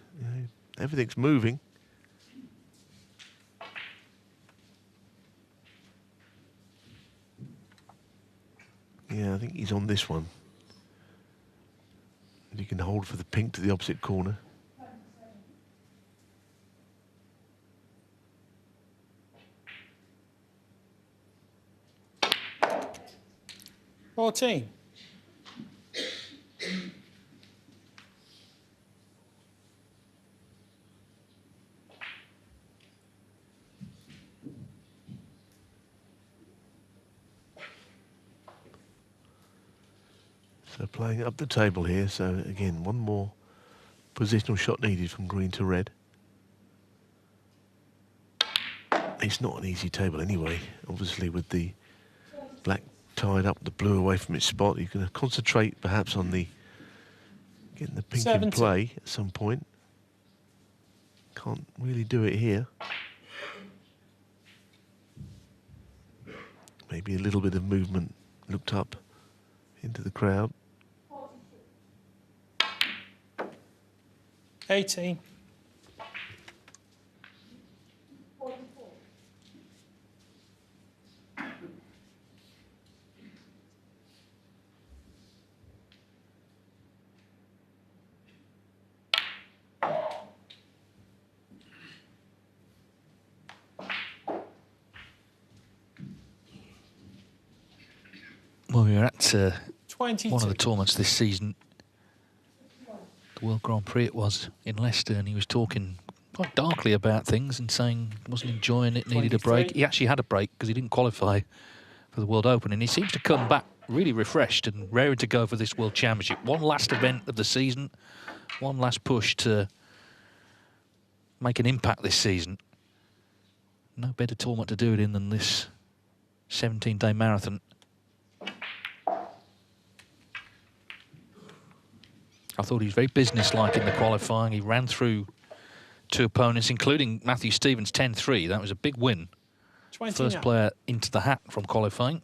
Everything's moving. Yeah, I think he's on this one. And you can hold for the pink to the opposite corner. $14. So playing up the table here. So again, one more positional shot needed from green to red. It's not an easy table anyway. Obviously, with the black tied up, the blue away from its spot, you're going to concentrate perhaps on the getting the pink 70. in play at some point. Can't really do it here. Maybe a little bit of movement looked up into the crowd. 18. Well, we were at 22. one of the tournaments this season, the World Grand Prix it was, in Leicester, and he was talking quite darkly about things and saying he wasn't enjoying it, needed a break. 23. He actually had a break because he didn't qualify for the World Open, and he seems to come back really refreshed and raring to go for this World Championship. One last event of the season, one last push to make an impact this season. No better tournament to do it in than this 17-day marathon. I thought he was very businesslike in the qualifying. He ran through two opponents, including Matthew Stevens, 10-3. That was a big win. 29. First player into the hat from qualifying.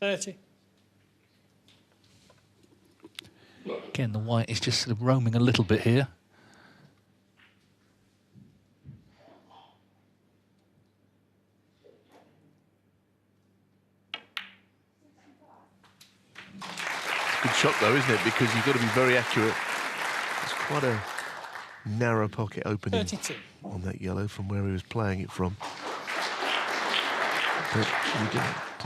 $30. Again, the white is just sort of roaming a little bit here. Good shot though, isn't it? Because you've got to be very accurate. It's quite a narrow pocket opening 32. on that yellow from where he was playing it from. But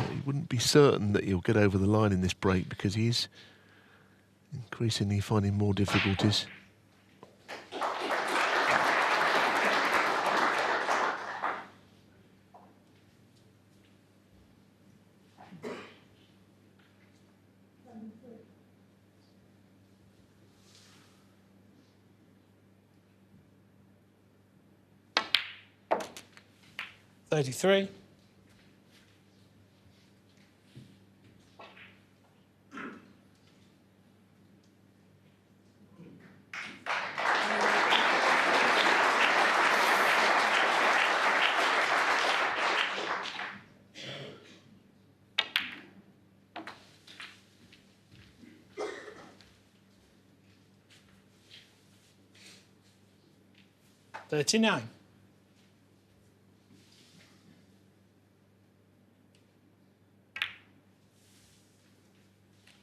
you wouldn't be certain that he'll get over the line in this break because he's increasingly finding more difficulties. $33. $39.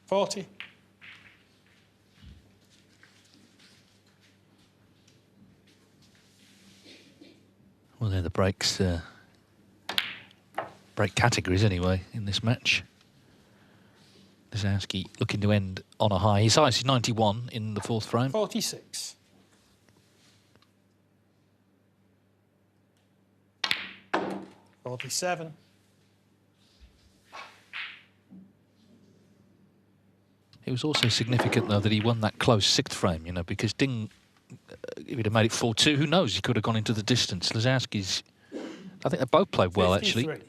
40. Well, they're the breaks, break categories anyway in this match. Lisowski looking to end on a high. His highest is 91 in the fourth frame. 46. 47. It was also significant, though, that he won that close 6th frame, you know, because Ding, if he'd have made it 4-2, who knows, he could have gone into the distance. Lisowski's, I think they both played well, 53. actually.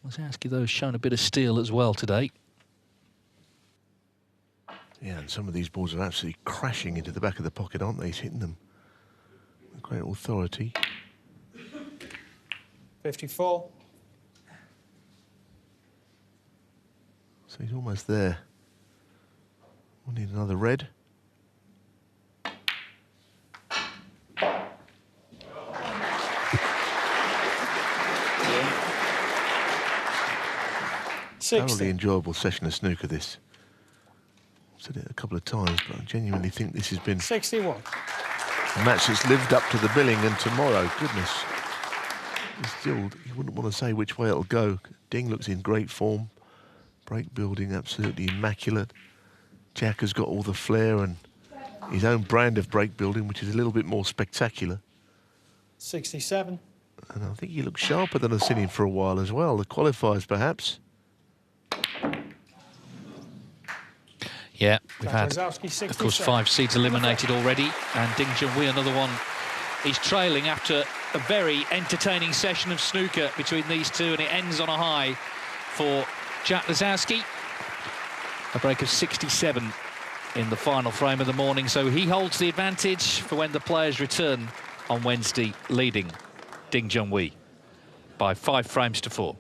Lisowski, though, has shown a bit of steel as well today. Yeah, and some of these balls are absolutely crashing into the back of the pocket, aren't they? He's hitting them with great authority. 54. So he's almost there. We'll need another red. Thoroughly enjoyable session of snooker, this. I've said it a couple of times, but I genuinely think this has been 61. a match that's lived up to the billing, and tomorrow, goodness, still, you wouldn't want to say which way it'll go. Ding looks in great form. Break building absolutely immaculate. Jack has got all the flair and his own brand of break building, which is a little bit more spectacular. 67. And I think he looks sharper than I've seen him for a while as well. The qualifiers, perhaps. Yeah, we've had, Lisowski, of course, 5 seeds eliminated already, and Ding Junhui, another one. He's trailing after a very entertaining session of snooker between these two, and it ends on a high for Jack Lisowski. A break of 67 in the final frame of the morning, so he holds the advantage for when the players return on Wednesday, leading Ding Junhui by 5 frames to 4.